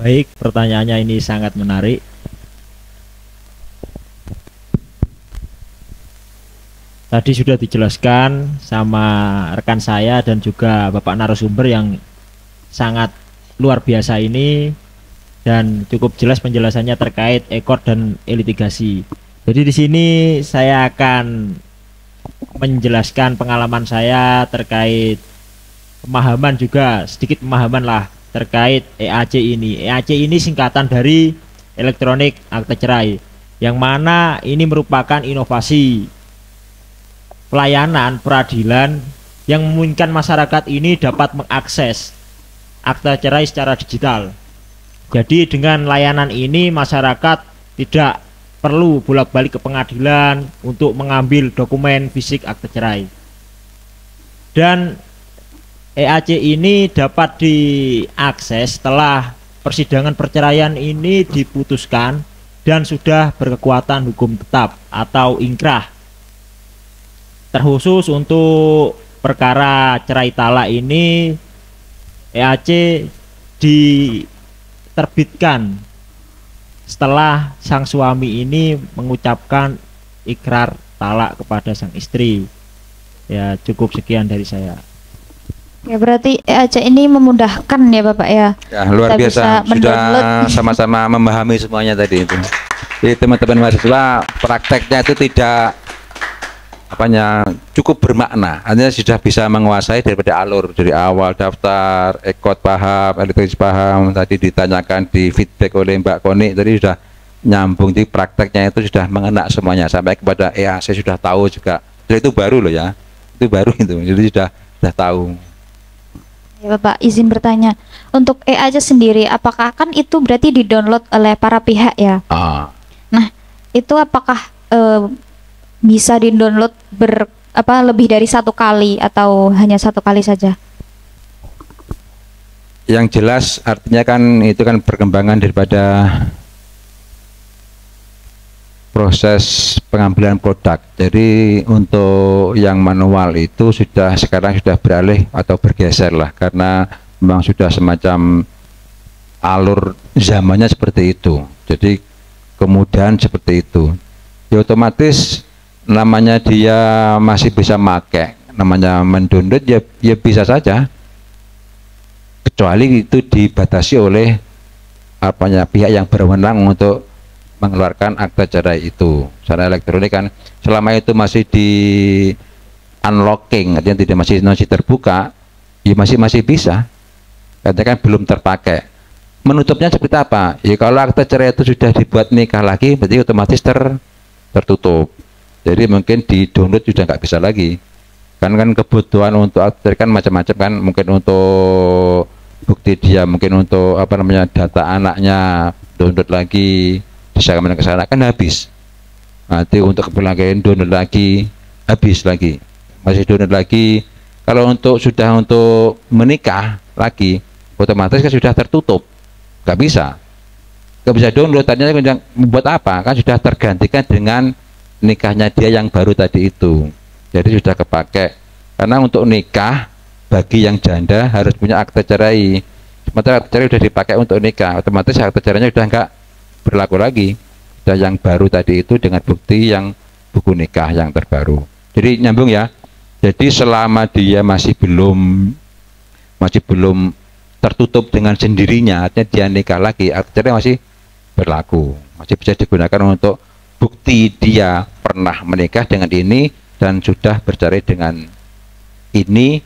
Baik, pertanyaannya ini sangat menarik. Tadi sudah dijelaskan sama rekan saya dan juga Bapak narasumber yang sangat luar biasa ini, dan cukup jelas penjelasannya terkait e-court dan e-litigasi. Jadi di sini saya akan menjelaskan pengalaman saya terkait pemahaman juga, sedikit pemahaman lah terkait EAC ini. EAC ini singkatan dari elektronik akte cerai, yang mana ini merupakan inovasi pelayanan peradilan yang memungkinkan masyarakat ini dapat mengakses akta cerai secara digital. Jadi dengan layanan ini masyarakat tidak perlu bolak-balik ke pengadilan untuk mengambil dokumen fisik akta cerai. Dan EAC ini dapat diakses setelah persidangan perceraian ini diputuskan dan sudah berkekuatan hukum tetap atau ingkrah. Terkhusus untuk perkara cerai talak ini, EAC diterbitkan setelah sang suami ini mengucapkan ikrar talak kepada sang istri. Ya, cukup sekian dari saya. Ya berarti EAC ini memudahkan ya Bapak ya. Ya, luar Kita biasa, bisa sudah mendownload. sama-sama memahami semuanya tadi itu. Jadi teman-teman mahasiswa, prakteknya itu tidak cukup bermakna, hanya sudah bisa menguasai daripada alur dari awal daftar, e-court paham, elektronik paham, tadi ditanyakan di feedback oleh Mbak Koni, tadi sudah nyambung, di prakteknya itu sudah mengena semuanya sampai kepada EAC sudah tahu juga. Jadi itu baru loh ya, itu baru itu, jadi sudah tahu. Ya Bapak, izin bertanya, untuk EAC sendiri, apakah kan itu berarti di-download oleh para pihak ya? Nah, itu apakah bisa di-download lebih dari satu kali atau hanya satu kali saja? Yang jelas artinya kan itu kan perkembangan daripada proses pengambilan produk. Jadi untuk yang manual itu sekarang sudah beralih atau bergeser lah, karena memang sudah semacam alur zamannya seperti itu. Jadi kemudahan seperti itu. Ya otomatis namanya dia masih bisa pakai, namanya mendownload ya bisa saja, kecuali itu dibatasi oleh pihak yang berwenang untuk mengeluarkan akta cerai itu secara elektronik kan. Selama itu masih di unlocking, artinya tidak masih terbuka, ya masih bisa, karena kan belum terpakai. Menutupnya seperti apa? Ya kalau akta cerai itu sudah dibuat nikah lagi, berarti otomatis tertutup. Jadi mungkin di download sudah nggak bisa lagi. Kan kebutuhan untuk akta kan macam-macam kan, mungkin untuk bukti dia, mungkin untuk data anaknya download lagi, bisa ke sana kan habis. Nanti untuk keberlanjutan download lagi, habis lagi, masih download lagi. Kalau sudah untuk menikah lagi, otomatis kan sudah tertutup, nggak bisa. nggak bisa download, tadinya yang membuat apa? Kan sudah tergantikan dengan nikahnya dia yang baru tadi itu. Jadi sudah kepake. Karena untuk nikah bagi yang janda harus punya akte cerai. Sementara akte cerai sudah dipakai untuk nikah, otomatis akte cerainya sudah nggak berlaku lagi. Sudah yang baru tadi itu dengan bukti yang buku nikah yang terbaru. Jadi nyambung ya. Jadi selama dia masih belum tertutup dengan sendirinya, artinya dia nikah lagi, akte cerai masih berlaku, masih bisa digunakan untuk bukti dia pernah menikah dengan ini dan sudah bercerai dengan ini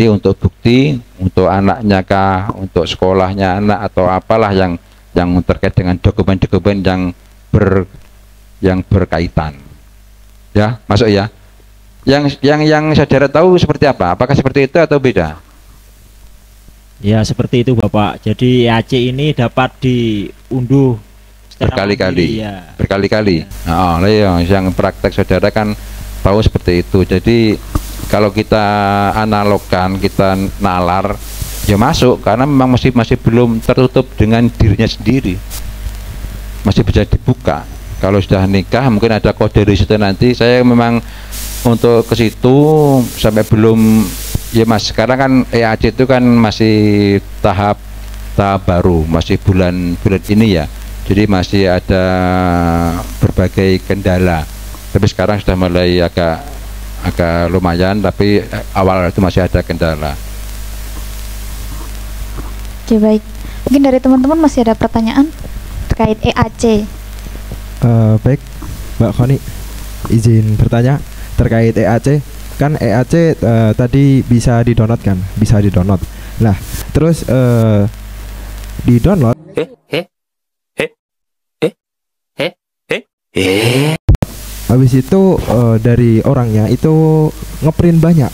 untuk bukti untuk anaknya kah, untuk sekolahnya anak atau apalah yang terkait dengan dokumen-dokumen yang berkaitan. Ya, masuk ya. Yang saudara tahu seperti apa? Apakah seperti itu atau beda? Ya seperti itu Bapak. Jadi EAC ini dapat diunduh berkali-kali. Ya. Berkali-kali. Nah, yang praktek saudara kan tahu seperti itu. Jadi kalau kita analogkan, kita nalar, ya masuk karena memang masih belum tertutup dengan dirinya sendiri. Masih bisa dibuka. Kalau sudah nikah mungkin ada kode di situ nanti. Saya memang untuk ke situ sampai belum, ya Mas, sekarang kan EAC itu kan masih tahap baru, masih bulan ini ya. Jadi masih ada berbagai kendala. Tapi sekarang sudah mulai agak lumayan, tapi awal itu masih ada kendala. Oke, baik. Mungkin dari teman-teman masih ada pertanyaan terkait EAC. Baik, Mbak Khoni, izin bertanya terkait EAC. Kan EAC tadi bisa di-download kan? Bisa di-download. Nah, terus di-download. Habis itu dari orangnya itu ngeprint banyak.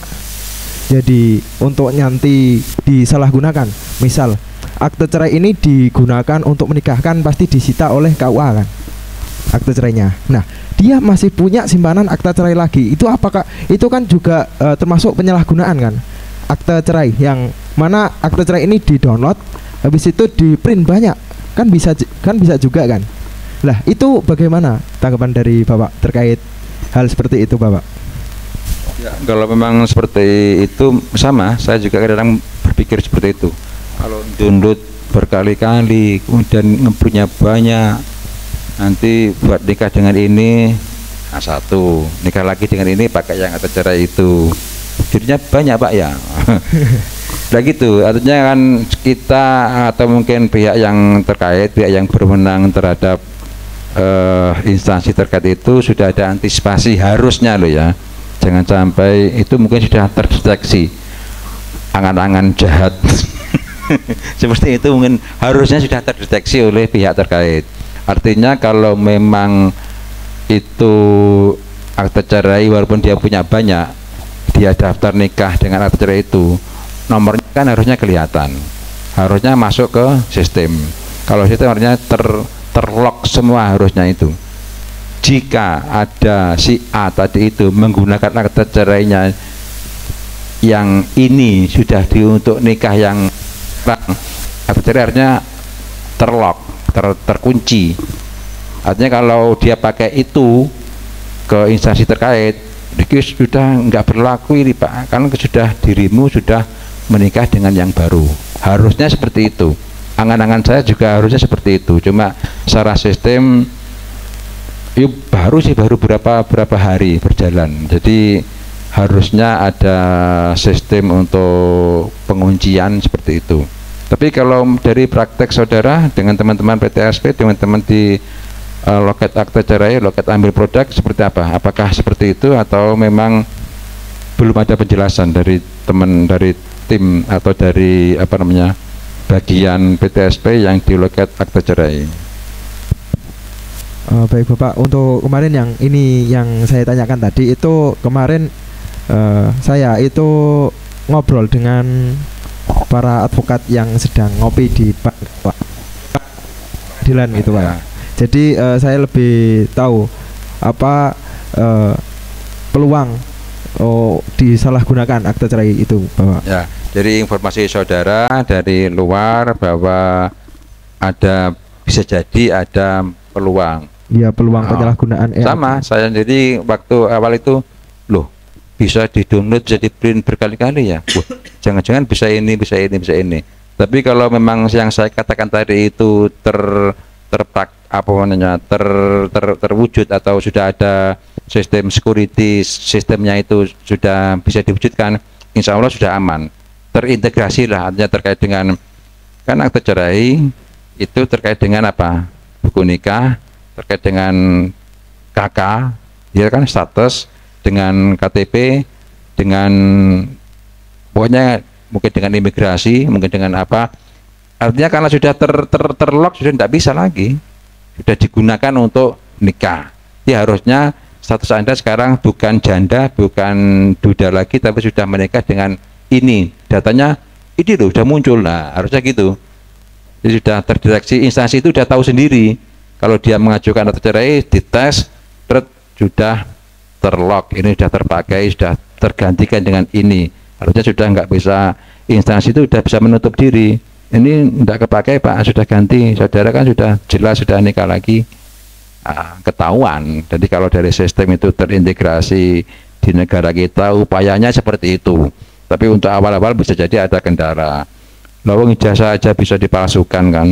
Jadi untuk nyanti disalahgunakan. Misal akte cerai ini digunakan untuk menikahkan, pasti disita oleh KUA kan, akte cerainya. Nah, dia masih punya simpanan akte cerai lagi. Itu apakah itu kan juga termasuk penyalahgunaan kan? Akte cerai yang mana akte cerai ini di-download, habis itu di-print banyak. Kan bisa juga kan? Lah, itu bagaimana tanggapan dari Bapak terkait hal seperti itu, Bapak? Ya, kalau memang seperti itu sama, saya juga kadang berpikir seperti itu. Kalau download berkali-kali, kemudian ngeprintnya banyak, nanti buat nikah dengan ini, nah satu, nikah lagi dengan ini pakai yang akte cerai itu, jadinya banyak Pak ya. Nah gitu, artinya kan kita atau mungkin pihak yang terkait, pihak yang berwenang terhadap instansi terkait itu sudah ada antisipasi harusnya loh ya. Jangan sampai itu mungkin sudah terdeteksi angan-angan jahat. Seperti itu mungkin harusnya sudah terdeteksi oleh pihak terkait. Artinya kalau memang itu akte cerai walaupun dia punya banyak, dia daftar nikah dengan akte cerai itu, nomornya kan harusnya kelihatan, harusnya masuk ke sistem. Kalau sistem harusnya terlock semua harusnya itu. Jika ada si A tadi itu menggunakan akte cerainya yang ini sudah untuk nikah yang akte cerai harusnya terlock, terkunci. Artinya kalau dia pakai itu ke instansi terkait, ini sudah nggak berlaku ini Pak, kan sudah dirimu sudah menikah dengan yang baru. Harusnya seperti itu. Angan-angan saya juga harusnya seperti itu. Cuma secara sistem baru berapa hari berjalan. Jadi harusnya ada sistem untuk penguncian seperti itu. Tapi kalau dari praktek saudara dengan teman-teman PTSP, teman-teman di loket akte cerai, loket ambil produk seperti apa? Apakah seperti itu atau memang belum ada penjelasan dari tim atau dari bagian PTSP yang di loket akte cerai? Baik Bapak, untuk kemarin yang saya tanyakan tadi itu kemarin saya itu ngobrol dengan para advokat yang sedang ngopi di pengadilan gitu Pak. Jadi saya lebih tahu apa peluang disalahgunakan akte cerai itu Bapak. Ya, jadi informasi saudara dari luar bahwa ada bisa jadi ada peluang. Iya, peluang penyalahgunaan Sama, saya jadi waktu awal itu, loh, bisa di-download, bisa di-print berkali-kali ya. Wah, jangan-jangan bisa ini, bisa ini, bisa ini. Tapi kalau memang yang saya katakan tadi itu terwujud atau sudah ada sistem security, sistemnya itu sudah bisa diwujudkan, insya Allah sudah aman. Terintegrasi lah, artinya terkait dengan kan akte cerai itu terkait dengan apa? Buku nikah, terkait dengan KK, ya kan, status, dengan KTP, dengan pokoknya mungkin dengan imigrasi, mungkin dengan apa. Artinya karena sudah terlock, sudah tidak bisa lagi, sudah digunakan untuk nikah. Ya harusnya status Anda sekarang bukan janda, bukan duda lagi, tapi sudah menikah dengan ini. Datanya ini loh, sudah muncul. Nah, harusnya gitu. Jadi sudah terdeteksi, instansi itu sudah tahu sendiri. Kalau dia mengajukan akte cerai, dites, sudah terlock, ini sudah terpakai, sudah tergantikan dengan ini. Harusnya sudah nggak bisa, instansi itu sudah bisa menutup diri. Ini tidak kepakai Pak, sudah ganti, saudara kan sudah jelas sudah nikah lagi, ketahuan. Jadi kalau dari sistem itu terintegrasi di negara kita, upayanya seperti itu. Tapi untuk awal-awal bisa jadi ada kendala. Lawang ijazah aja bisa dipalsukan kan.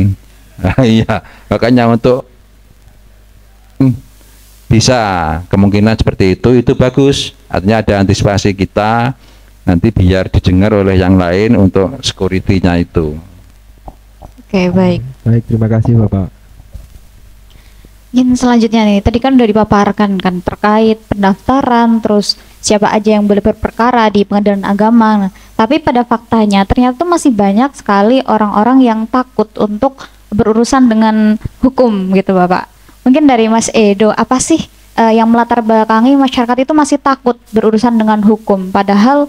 Iya, makanya untuk bisa kemungkinan seperti itu bagus, artinya ada antisipasi kita nanti biar didengar oleh yang lain untuk security-nya itu. Oke, baik. Baik, terima kasih Bapak. Mungkin selanjutnya nih, tadi kan udah dipaparkan kan terkait pendaftaran, terus siapa aja yang boleh berperkara di pengadilan agama. Nah, tapi pada faktanya ternyata masih banyak sekali orang-orang yang takut untuk berurusan dengan hukum gitu Bapak. Mungkin dari Mas Edo, apa sih yang melatar belakangi masyarakat itu masih takut berurusan dengan hukum? Padahal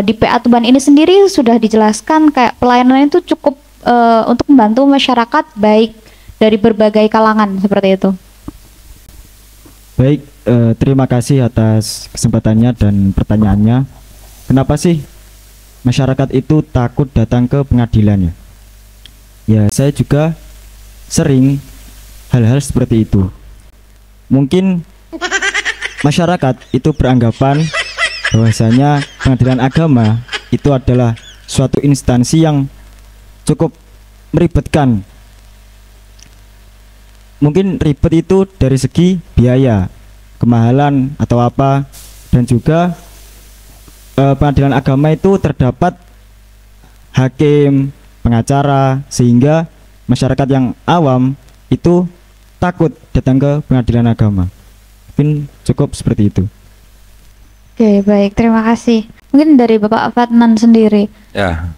di PA Tuban ini sendiri sudah dijelaskan kayak pelayanan itu cukup untuk membantu masyarakat baik dari berbagai kalangan seperti itu. Baik, terima kasih atas kesempatannya dan pertanyaannya. Kenapa sih masyarakat itu takut datang ke pengadilannya? Ya, saya juga sering hal-hal seperti itu. Mungkin masyarakat itu beranggapan bahwasanya pengadilan agama itu adalah suatu instansi yang cukup meribetkan. Mungkin ribet itu dari segi biaya, kemahalan atau apa, dan juga pengadilan agama itu terdapat hakim, pengacara, sehingga masyarakat yang awam itu takut datang ke pengadilan agama. Mungkin cukup seperti itu. Oke, baik, terima kasih. Mungkin dari Bapak Fatnan sendiri, Ya,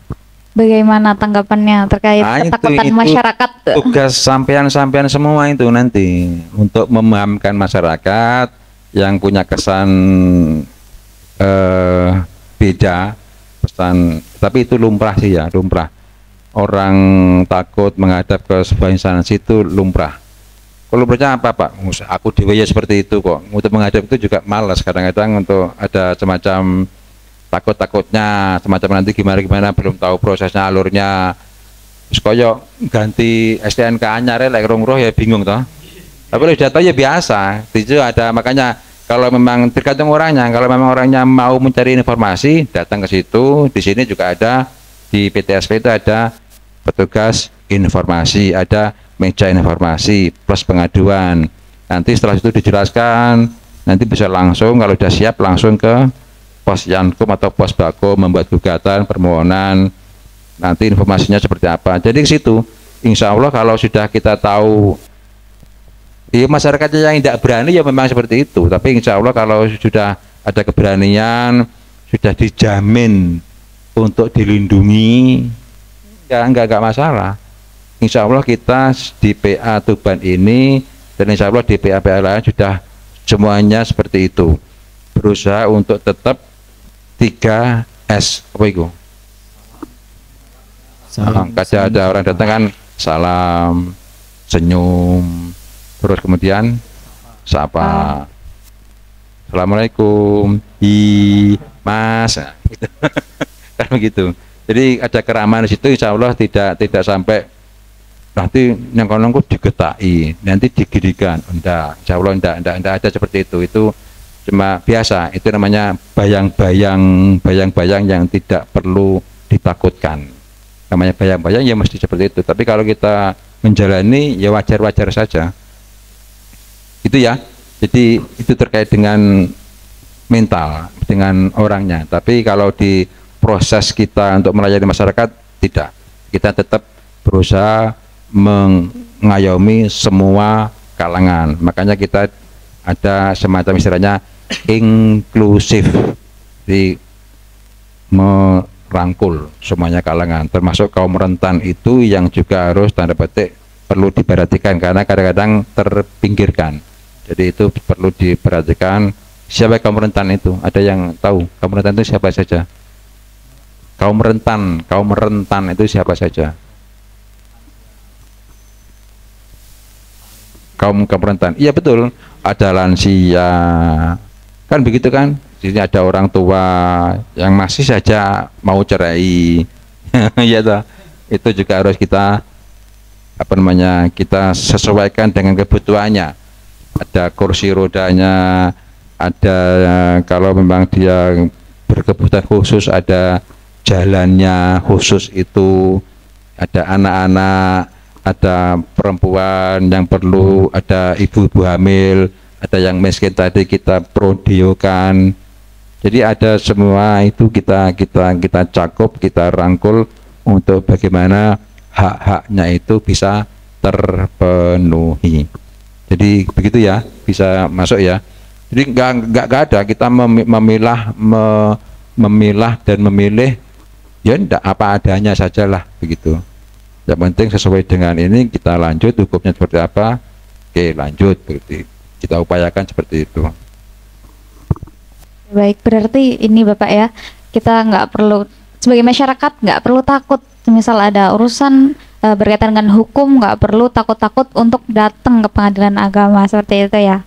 bagaimana tanggapannya terkait ketakutan masyarakat? Tugas sampean-sampean semua itu nanti untuk memahamkan masyarakat yang punya kesan beda pesan, tapi itu lumrah sih ya, lumrah. Orang takut menghadap ke sebuah instansi itu lumrah. Kalau lumrahnya apa Pak? Aku dewa ya seperti itu kok. Untuk menghadap itu juga malas kadang-kadang, untuk ada semacam takut-takutnya, semacam nanti gimana-gimana, belum tahu prosesnya, alurnya. Terus koyo ganti STNK anyar lek roh ya bingung toh. Tapi kalau sudah tahu ya biasa. Itu ada, makanya kalau memang tergantung orangnya, kalau memang orangnya mau mencari informasi, datang ke situ. Di sini juga ada, di PTSP itu ada petugas informasi, ada meja informasi plus pengaduan. Nanti setelah itu dijelaskan, nanti bisa langsung kalau sudah siap langsung ke pos Yankum atau pos Bako membuat gugatan permohonan, nanti informasinya seperti apa. Jadi ke situ insya Allah kalau sudah kita tahu, ya masyarakatnya yang tidak berani ya memang seperti itu, tapi insya Allah kalau sudah ada keberanian, sudah dijamin untuk dilindungi, ya enggak masalah. Insya Allah kita di PA Tuban ini dan insya Allah di PA-PA lain sudah semuanya seperti itu, berusaha untuk tetap 3S apa itu? Salam. Kadang ada orang datang kan salam, senyum, terus kemudian sapa, Assalamualaikum, Mas, nah, gitu. Kan begitu. Jadi ada keramahan di situ, insya Allah tidak sampai nanti yang konon digetai, nanti digirikan. Enggak, insya Allah enggak ada seperti itu. Itu cuma biasa, itu namanya bayang-bayang yang tidak perlu ditakutkan. Namanya bayang-bayang ya mesti seperti itu. Tapi kalau kita menjalani ya wajar-wajar saja. Itu ya. Jadi itu terkait dengan mental, dengan orangnya. Tapi kalau di proses kita untuk melayani masyarakat tidak. Kita tetap berusaha mengayomi semua kalangan. Makanya kita ada semacam istilahnya inklusif, di merangkul semuanya kalangan, termasuk kaum rentan itu yang juga harus tanda petik perlu diperhatikan karena kadang-kadang terpinggirkan. Jadi itu perlu diperhatikan. Siapa kaum rentan itu? Ada yang tahu kaum rentan itu siapa saja? Kaum rentan itu siapa saja? Kaum rentan. Iya betul. Ada lansia, kan begitu kan? Di sini ada orang tua yang masih saja mau cerai, ya toh. Itu juga harus kita kita sesuaikan dengan kebutuhannya. Ada kursi rodanya, ada kalau memang dia berkebutuhan khusus, ada jalannya khusus itu, ada anak-anak, ada perempuan yang perlu, ada ibu-ibu hamil, ada yang miskin tadi kita prodiokan. Jadi ada semua itu kita cakup, kita rangkul untuk bagaimana hak-haknya itu bisa terpenuhi. Jadi begitu ya, bisa masuk ya. Jadi nggak ada kita memilah dan memilih, ya enggak, apa adanya sajalah begitu. Yang penting sesuai dengan ini kita lanjut, hukumnya seperti apa, oke lanjut, berarti kita upayakan seperti itu. Baik, berarti ini Bapak ya, kita nggak perlu sebagai masyarakat nggak perlu takut, misal ada urusan berkaitan dengan hukum, nggak perlu takut-takut untuk datang ke pengadilan agama seperti itu ya.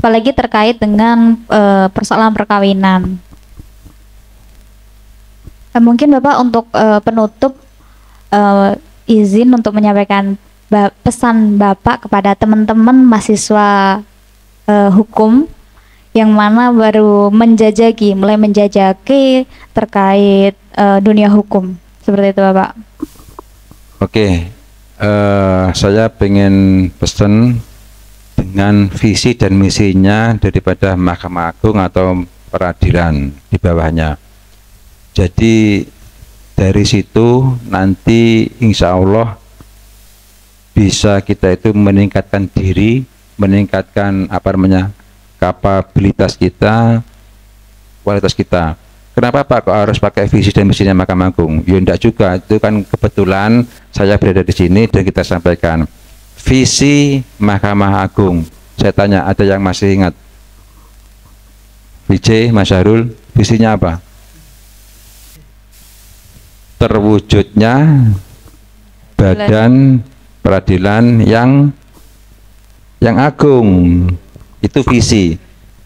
Apalagi terkait dengan persoalan perkawinan. Mungkin Bapak untuk penutup izin untuk menyampaikan pesan Bapak kepada teman-teman mahasiswa hukum yang mana baru mulai menjajaki terkait dunia hukum, seperti itu Bapak. Oke, saya pengen pesan dengan visi dan misinya daripada Mahkamah Agung atau peradilan di bawahnya. Jadi dari situ nanti insya Allah bisa kita itu meningkatkan diri, meningkatkan kapabilitas kita, kualitas kita. Kenapa Pak kok harus pakai visi dan misinya Mahkamah Agung? Ya enggak juga, itu kan kebetulan saya berada di sini dan kita sampaikan visi Mahkamah Agung. Saya tanya, ada yang masih ingat? VJ, Mas Harul, visinya apa? Terwujudnya badan peradilan yang agung, itu visi.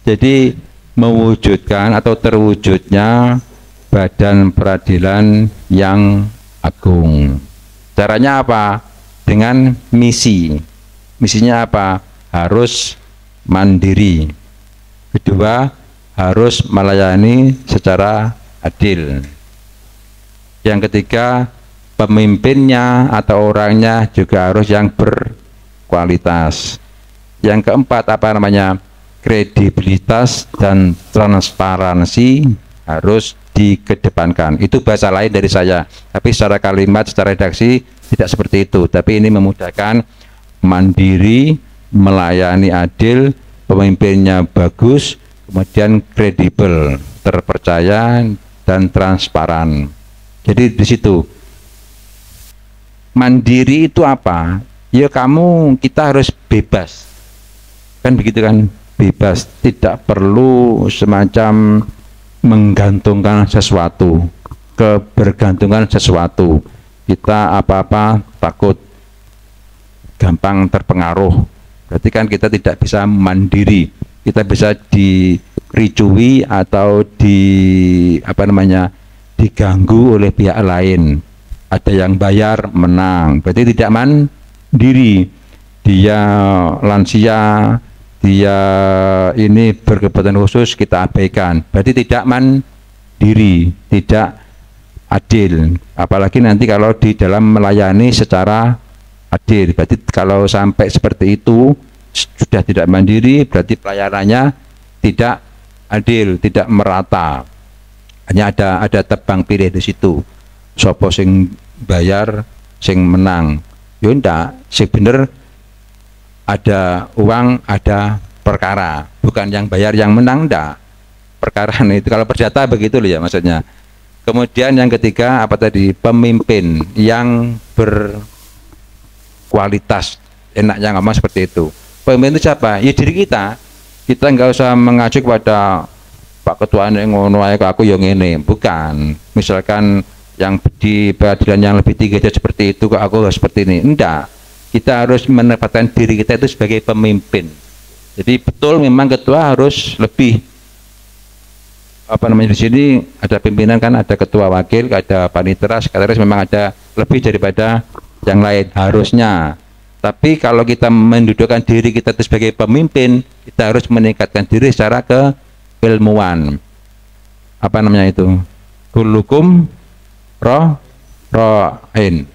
Jadi mewujudkan atau terwujudnya badan peradilan yang agung. Caranya apa? Dengan misi. Misinya apa? Harus mandiri. Kedua, harus melayani secara adil. Yang ketiga, pemimpinnya atau orangnya juga harus yang berkualitas. Yang keempat, kredibilitas dan transparansi harus dikedepankan. Itu bahasa lain dari saya, tapi secara kalimat, secara redaksi tidak seperti itu. Tapi ini memudahkan, mandiri, melayani adil, pemimpinnya bagus, kemudian kredibel, terpercaya, dan transparan. Jadi di situ mandiri itu apa? Ya kita harus bebas, kan begitu kan, bebas, tidak perlu semacam menggantungkan sesuatu, kebergantungan sesuatu. Kita apa-apa takut gampang terpengaruh, berarti kan kita tidak bisa mandiri, kita bisa diricui atau diganggu oleh pihak lain. Ada yang bayar menang, berarti tidak diri, dia lansia, dia ini berkebutuhan khusus, kita abaikan. Berarti tidak mandiri, tidak adil. Apalagi nanti kalau di dalam melayani secara adil. Berarti kalau sampai seperti itu sudah tidak mandiri, berarti pelayanannya tidak adil, tidak merata. Hanya ada tebang pilih di situ. Sopo sing bayar, sing menang. Yo ndak, sing bener ada uang, ada perkara. Bukan yang bayar yang menang, ndak. Perkara itu kalau perdata begitu loh ya maksudnya. Kemudian yang ketiga apa tadi? Pemimpin yang berkualitas. Enaknya ngomong seperti itu. Pemimpin itu siapa? Ya diri kita. Kita nggak usah mengacu kepada Pak Ketua yang ngono ae aku yang ini, bukan. Misalkan yang di peradilan yang lebih tinggi aja seperti itu, kok aku harus seperti ini. Enggak. Kita harus menempatkan diri kita itu sebagai pemimpin. Jadi betul memang ketua harus lebih apa namanya di sini ada pimpinan kan, ada ketua wakil, ada panitera, sekretaris, memang ada lebih daripada yang lain harusnya. Tapi kalau kita mendudukkan diri kita itu sebagai pemimpin, kita harus meningkatkan diri secara keilmuan. Apa namanya itu? Kullukum ro'in.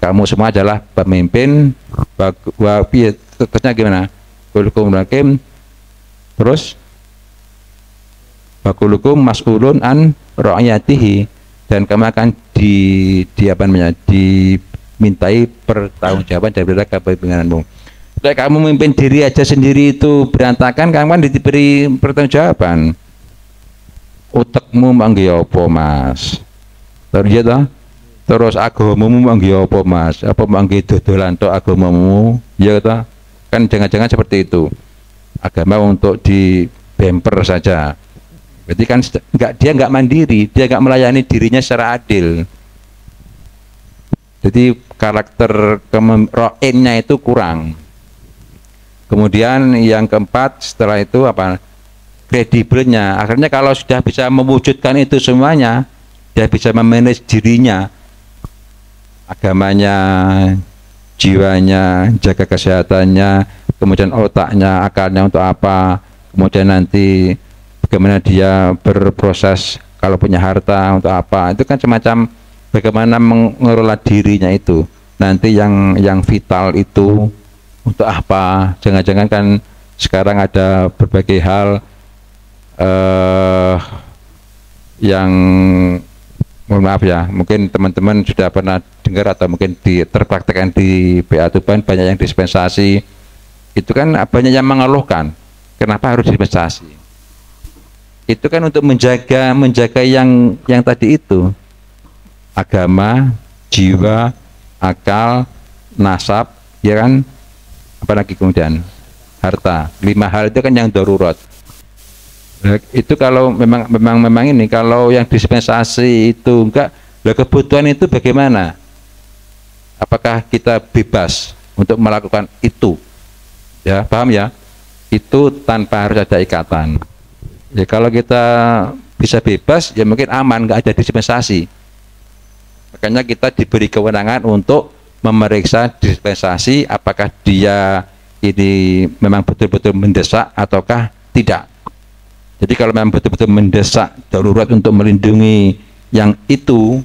Kamu semua adalah pemimpin. Terusnya gimana? Kullukum ro'in. Terus bakulukum mas'ulun an ra'yatihi, dan kamu akan dimintai pertanggungjawaban dari kepemimpinanmu. Kalau kamu memimpin diri aja sendiri itu berantakan, kamu kan diberi pertanggungjawaban. Utekmu mangge apa mas? Terus agamamu mangge apa mas? Apa mangge dodolan tok agamamu? Ya toh? Kan jangan-jangan seperti itu. Agama untuk di bemper saja. Berarti kan dia nggak mandiri, dia nggak melayani dirinya secara adil. Jadi karakter ro'innya itu kurang. Kemudian yang keempat setelah itu apa? Kredibelnya. Akhirnya kalau sudah bisa mewujudkan itu semuanya, dia bisa memanage dirinya, agamanya, jiwanya, jaga kesehatannya, kemudian otaknya, akalnya untuk apa, kemudian nanti bagaimana dia berproses kalau punya harta untuk apa, itu kan semacam bagaimana mengelola dirinya itu. Nanti yang vital itu untuk apa, jangan-jangan kan sekarang ada berbagai hal yang mohon maaf ya, mungkin teman-teman sudah pernah dengar atau mungkin terpraktekkan di PA Tuban, banyak yang dispensasi. Itu kan banyak yang mengeluhkan kenapa harus dispensasi. Itu kan untuk menjaga yang tadi itu, agama, jiwa, akal, nasab, ya kan, apalagi kemudian harta. 5 hal itu kan yang darurat. Nah, itu kalau memang ini, kalau yang dispensasi itu enggak, lah kebutuhan itu bagaimana? Apakah kita bebas untuk melakukan itu? Ya, paham ya? Itu tanpa harus ada ikatan. Ya kalau kita bisa bebas, ya mungkin aman, nggak ada dispensasi. Makanya kita diberi kewenangan untuk memeriksa dispensasi, apakah dia ini memang betul-betul mendesak ataukah tidak. Jadi kalau memang betul-betul mendesak, darurat untuk melindungi yang itu,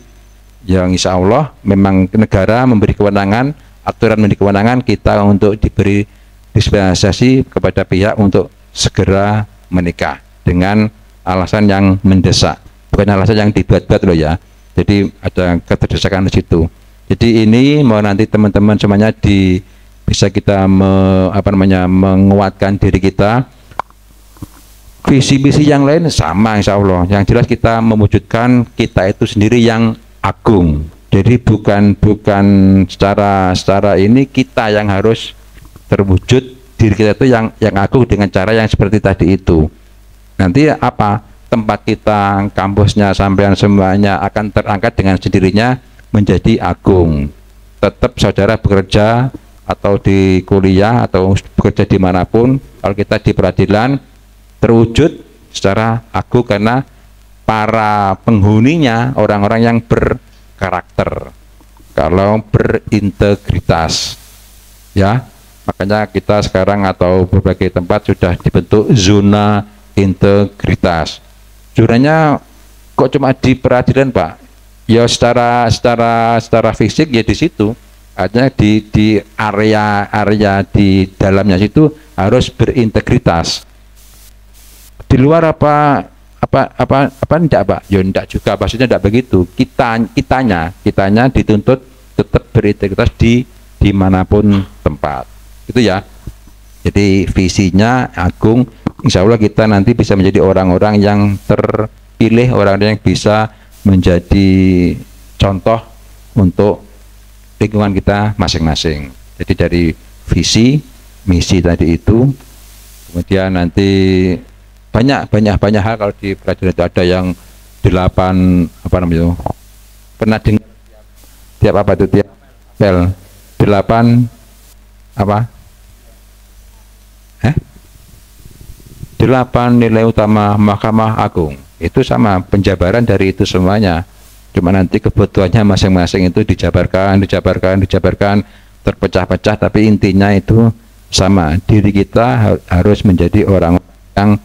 yang insya Allah memang negara memberi kewenangan, aturan memberi kewenangan kita untuk diberi dispensasi kepada pihak untuk segera menikah dengan alasan yang mendesak, bukan alasan yang dibuat-buat loh ya. Jadi ada keterdesakan di situ. Jadi ini mau nanti teman-teman semuanya bisa kita menguatkan diri kita. Visi misi yang lain sama insya Allah. Yang jelas kita mewujudkan kita itu sendiri yang agung. Jadi bukan secara ini kita yang harus terwujud, diri kita itu yang agung dengan cara yang seperti tadi itu. Nanti apa, tempat kita, kampusnya, sampean semuanya akan terangkat dengan sendirinya menjadi agung. Tetap saudara bekerja atau di kuliah atau bekerja dimanapun, kalau kita di peradilan terwujud secara agung karena para penghuninya orang-orang yang berkarakter, kalau berintegritas. ya. Makanya kita sekarang atau berbagai tempat sudah dibentuk zona integritas. Zonanya kok cuma di peradilan, Pak? Ya secara fisik ya di situ. Artinya di area di dalamnya situ harus berintegritas. Di luar apa enggak, Pak? Ya enggak juga, maksudnya enggak begitu. Kitanya dituntut tetap berintegritas di dimanapun tempat. Itu ya. Jadi visinya agung. Insya Allah kita nanti bisa menjadi orang-orang yang terpilih, orang-orang yang bisa menjadi contoh untuk lingkungan kita masing-masing. Jadi dari visi, misi tadi itu, kemudian nanti banyak hal. Kalau di peradilan itu ada yang 8 pernah dengar tiap apa itu tiap pel 8 apa 8 nilai utama Mahkamah Agung. Itu sama penjabaran dari itu semuanya. Cuma nanti kebutuhannya masing-masing itu dijabarkan, terpecah-pecah, tapi intinya itu sama. Diri kita harus menjadi orang yang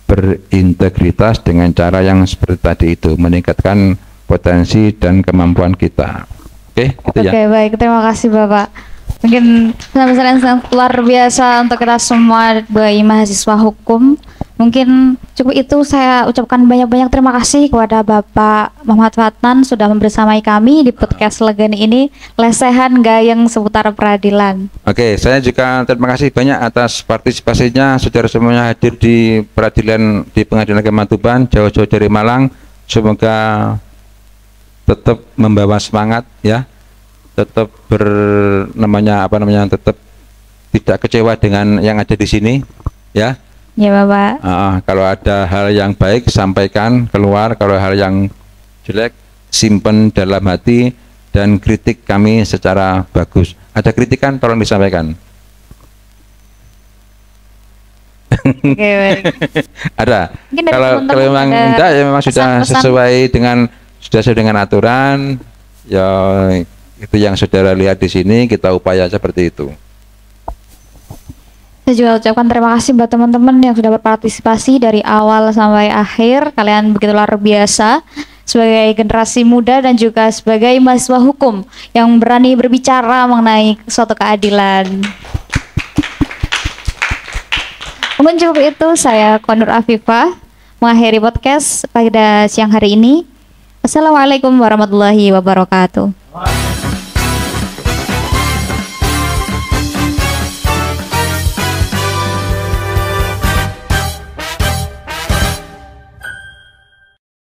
berintegritas dengan cara yang seperti tadi itu, meningkatkan potensi dan kemampuan kita. Oke, gitu ya. Oke, baik. Terima kasih Bapak. Mungkin pesan-pesan yang sangat luar biasa untuk kita semua sebagai mahasiswa hukum. Mungkin cukup itu, saya ucapkan banyak-banyak terima kasih kepada Bapak Muhammad Fatnan sudah membersamai kami di podcast Legani ini, lesehan gayeng seputar peradilan. Oke, saya juga terima kasih banyak atas partisipasinya, saudara semuanya hadir di peradilan di Pengadilan Agama Tuban, jauh-jauh dari Malang. Semoga tetap membawa semangat ya, tetap tetap tidak kecewa dengan yang ada di sini ya. Ya Bapak. Kalau ada hal yang baik sampaikan keluar, kalau hal yang jelek simpen dalam hati dan kritik kami secara bagus. Ada kritikan tolong disampaikan. Oke, baik. Ada. Mungkin dari Kalau teman-teman memang ada enggak ya memang sudah pesan-pesan. sesuai dengan aturan ya, itu yang saudara lihat di sini, kita upaya seperti itu. Saya juga ucapkan terima kasih buat teman-teman yang sudah berpartisipasi dari awal sampai akhir. Kalian begitu luar biasa sebagai generasi muda dan juga sebagai mahasiswa hukum yang berani berbicara mengenai suatu keadilan. Mungkin cukup itu, saya Konur Afifah mengakhiri podcast pada siang hari ini. Assalamualaikum warahmatullahi wabarakatuh.